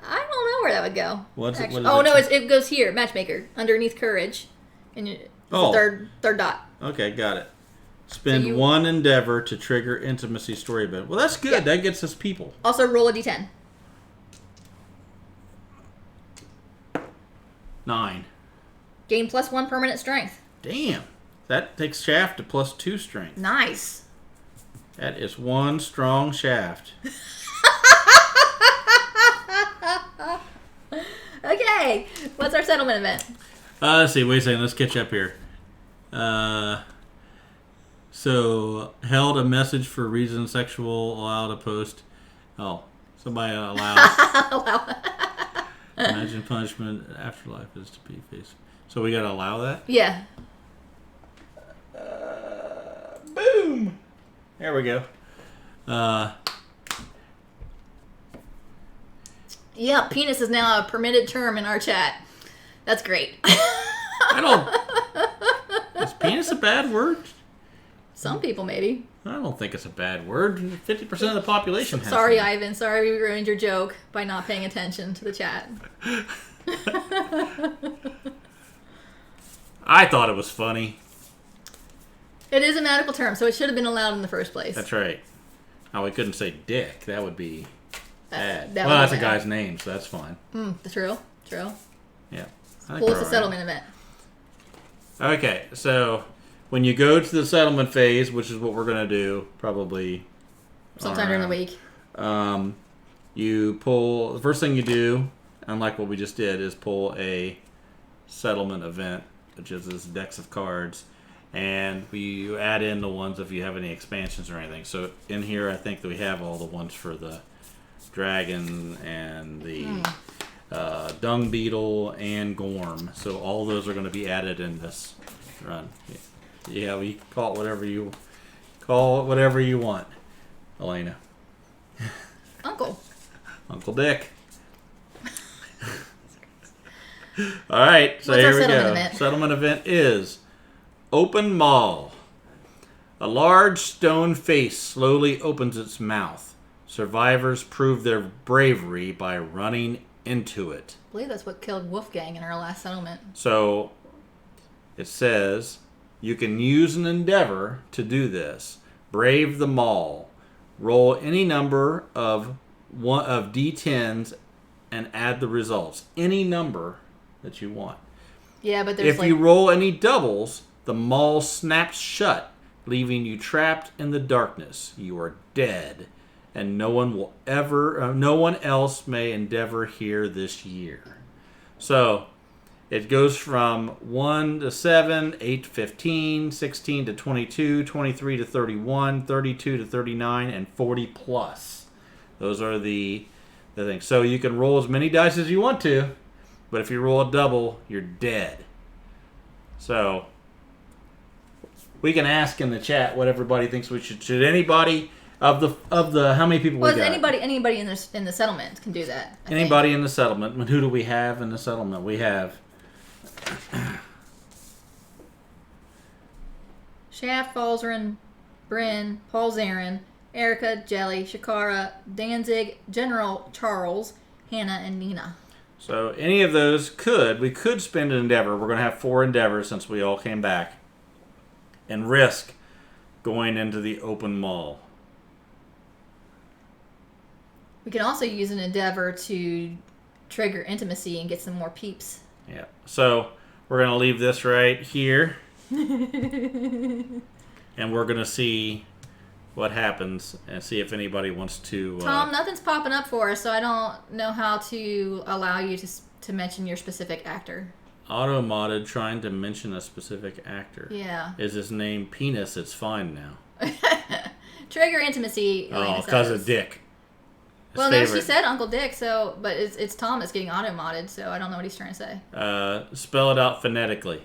don't know where that would go. What is it goes here. Matchmaker. Underneath courage. And third dot. Okay, got it. Spend one endeavor to trigger intimacy story event. Well, that's good. Yeah. That gets us people. Also, roll a d10. 9. Gain +1 permanent strength. Damn. That takes Shaft to +2 strength. Nice. That is one strong Shaft. Okay. What's our settlement event? Let's see. Wait a second. Let's catch up here. So, held a message for reason sexual, allowed a post. Oh, somebody allowed. Imagine punishment afterlife is to be faced. So we gotta allow that? Yeah. Boom! There we go. Yeah, penis is now a permitted term in our chat. That's great. Is penis a bad word? Some people maybe. I don't think it's a bad word. 50% of the population has Sorry, it. Ivan. Sorry we ruined your joke by not paying attention to the chat. I thought it was funny. It is a medical term, so it should have been allowed in the first place. That's right. Oh, we couldn't say dick. That would be bad. That well, that's a guy's name, so that's fine. True. Yeah. Pull us a settlement event. Okay, so when you go to the settlement phase, which is what we're going to do probably sometime during the week, you pull, the first thing you do, unlike what we just did, is pull a settlement event, which is this decks of cards, and you add in the ones if you have any expansions or anything. So in here, I think that we have all the ones for the dragon and the dung beetle and gorm. So all those are going to be added in this run. Yeah, we call it whatever you want, Elena. Uncle Dick. All right, so what's here our we go. Event? Settlement event is Open Maul. A large stone face slowly opens its mouth. Survivors prove their bravery by running into it. I believe that's what killed Wolfgang in our last settlement. So it says you can use an endeavor to do this. Brave the maul. Roll any number of d10s and add the results. Any number that you want. Yeah, but there's if you roll any doubles, the maul snaps shut, leaving you trapped in the darkness. You are dead, and no one else may endeavor here this year. So it goes from 1 to 7, 8 to 15, 16 to 22, 23 to 31, 32 to 39, and 40 plus. Those are the things. So you can roll as many dice as you want to, but if you roll a double, you're dead. So we can ask in the chat what everybody thinks we should. Should anybody of the how many people we got? Anybody in the settlement can do that. Anybody in the settlement. And who do we have in the settlement? We have Shaft, Falzarin, Bryn, Paul Zarin, Erica, Jelly, Shakara, Danzig, General Charles, Hannah, and Nina. So any of those we could spend an endeavor. We're going to have 4 endeavors since we all came back. And risk going into the open maul. We can also use an endeavor to trigger intimacy and get some more peeps. Yeah. So we're going to leave this right here. And we're going to see what happens and see if anybody wants to. Tom, nothing's popping up for us, so I don't know how to allow you to mention your specific actor. Auto-modded trying to mention a specific actor. Yeah. Is his name Penis? It's fine now. Trigger intimacy. Because of Dick. Well, no, she said Uncle Dick, but it's Tom that's getting auto-modded, so I don't know what he's trying to say. Spell it out phonetically.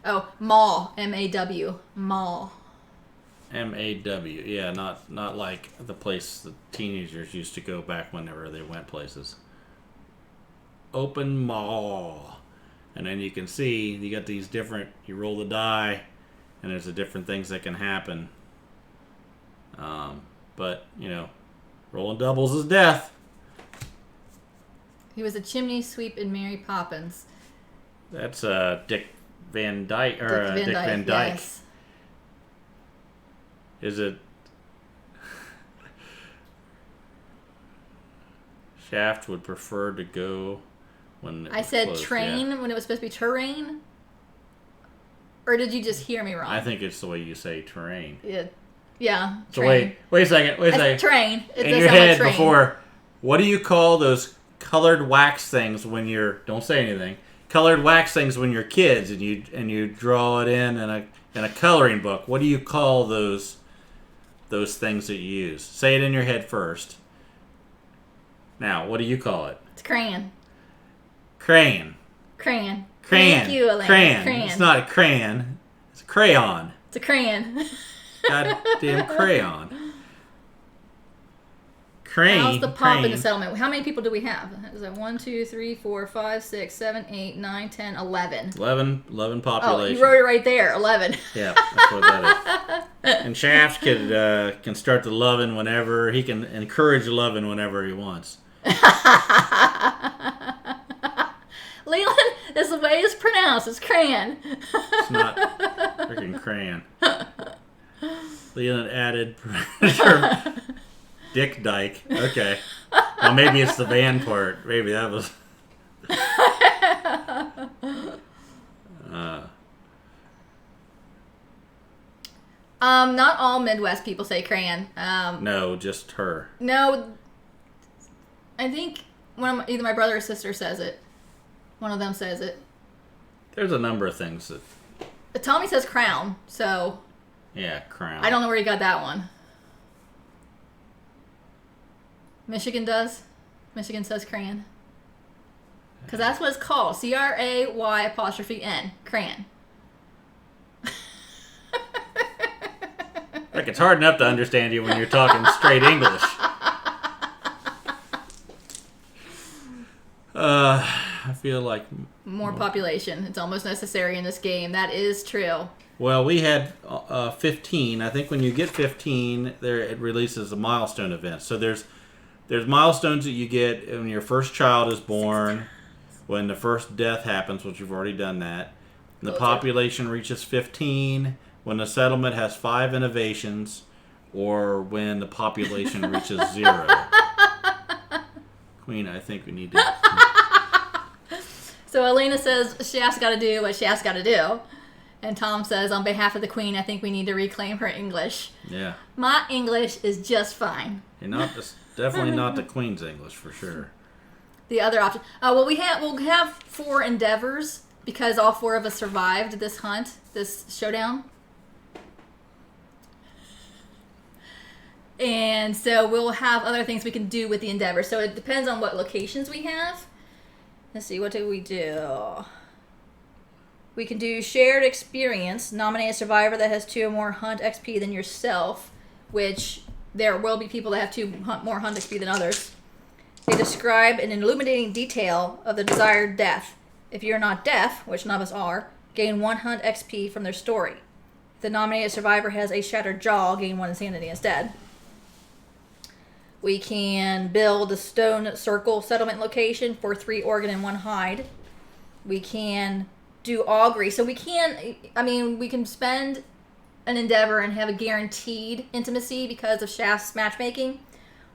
Oh, Mall. M-A-W. Mall. M-A-W. Yeah, not like the place the teenagers used to go back whenever they went places. Open mall. And then you can see, you got these different, you roll the die, and there's the different things that can happen. But, rolling doubles is death. He was a chimney sweep in Mary Poppins. That's Dick Van Dyke. Dick Van Dyke. Yes. Is it... Shaft would prefer to go when I said closed. train when it was supposed to be terrain? Or did you just hear me wrong? I think it's the way you say terrain. Yeah. So wait a second. Train. It in your head before, what do you call those colored wax things when you're, don't say anything, colored wax things when you're kids and you draw it in a coloring book? What do you call those things that you use? Say it in your head first. Now, what do you call it? It's crayon. Crayon. Thank you, Elaine. Crayon. It's not a crayon. It's a crayon. It's a crayon. Goddamn crayon. Crane. How's the pop in the settlement? How many people do we have? Is it 1, 2, 3, 4, 5, 6, 7, 8, 9, 10, 11? 11 population. Oh, you wrote it right there. 11. Yeah, that's what that is. And Shaft can start the loving whenever. He can encourage loving whenever he wants. Leland, that's the way it's pronounced. It's crayon. It's not freaking crayon. Leland added Dick Dyke. Okay. Well, maybe it's the van part. Maybe that was... Not all Midwest people say crayon. No, just her. No, I think either my brother or sister says it. One of them says it. There's a number of things that... Tommy says crown, so... Yeah, crown. I don't know where he got that one. Michigan does. Michigan says crayon. Because that's what it's called. C-R-A-Y''N. Crayon. Like, it's hard enough to understand you when you're talking straight English. I feel like... More population. It's almost necessary in this game. That is true. Well, we had 15. I think when you get 15, it releases a milestone event. So there's milestones that you get when your first child is born, when the first death happens, which you've already done that. The population reaches 15, when the settlement has 5 innovations, or when the population reaches 0. Queen, I think we need to... So Elena says Shaft's got to do what Shaft's got to do. And Tom says, on behalf of the Queen, I think we need to reclaim her English. Yeah. My English is just fine. You're definitely not the Queen's English, for sure. The other option... we'll have 4 endeavors, because all 4 of us survived this hunt, this showdown. And so we'll have other things we can do with the endeavor. So it depends on what locations we have. Let's see, what do we do? We can do shared experience. Nominate a survivor that has 2 or more hunt XP than yourself, which there will be people that have 2 more hunt XP than others. They describe in an illuminating detail of the desired death. If you're not deaf, which none of us are, gain 1 hunt XP from their story. If the nominated survivor has a shattered jaw, gain 1 insanity instead. We can build a stone circle settlement location for 3 organ and 1 hide. We can do augury. So we can spend an endeavor and have a guaranteed intimacy because of Shaft's matchmaking.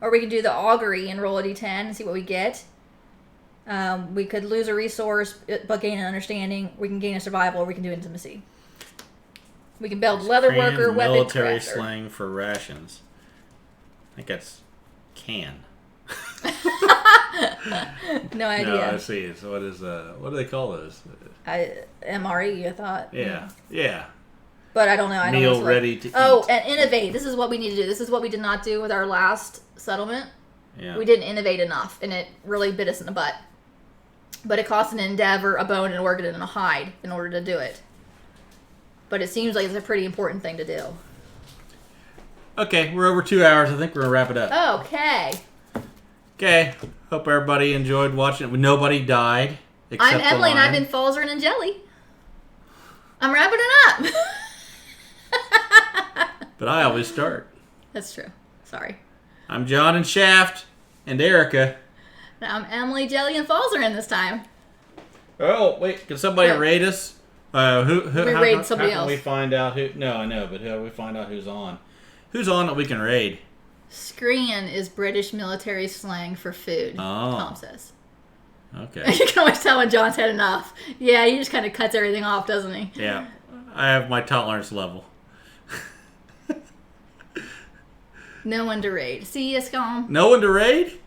Or we can do the augury and roll a d10 and see what we get. We could lose a resource but gain an understanding. We can gain a survival, or we can do intimacy. We can build leather worker, weapon military crafter. slang for rations. I think that's can. No idea. No, I see. So what do they call those? MRE, I thought. Yeah. But I don't know. Meal ready to eat. Oh, and innovate. This is what we need to do. This is what we did not do with our last settlement. Yeah. We didn't innovate enough, and it really bit us in the butt. But it cost an endeavor, a bone, an organ, and a hide in order to do it. But it seems like it's a pretty important thing to do. Okay, we're over 2 hours. I think we're going to wrap it up. Okay. Okay. Hope everybody enjoyed watching it. Nobody died. I'm Emily, and I've been Falzer and Jelly. I'm wrapping it up. But I always start. That's true. Sorry. I'm Jon and Shaft and Erica. Now I'm Emily, Jelly, and Falzer in this time. Oh, wait. Can somebody rate us? Who we raid somebody how else. Can we find out who? No, I know, but how do we find out who's on? Who's on that we can raid? Screen is British military slang for food, Tom says. Okay. You can always tell when John's had enough. Yeah, he just kind of cuts everything off, doesn't he? Yeah. I have my tolerance level. No one to raid. See ya, Scum. No one to raid?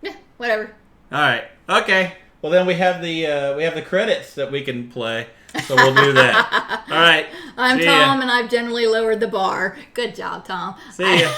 Yeah, whatever. All right. Okay. Well, then we have the credits that we can play, so we'll do that. All right. I'm Tom, and I've generally lowered the bar. Good job, Tom. See ya.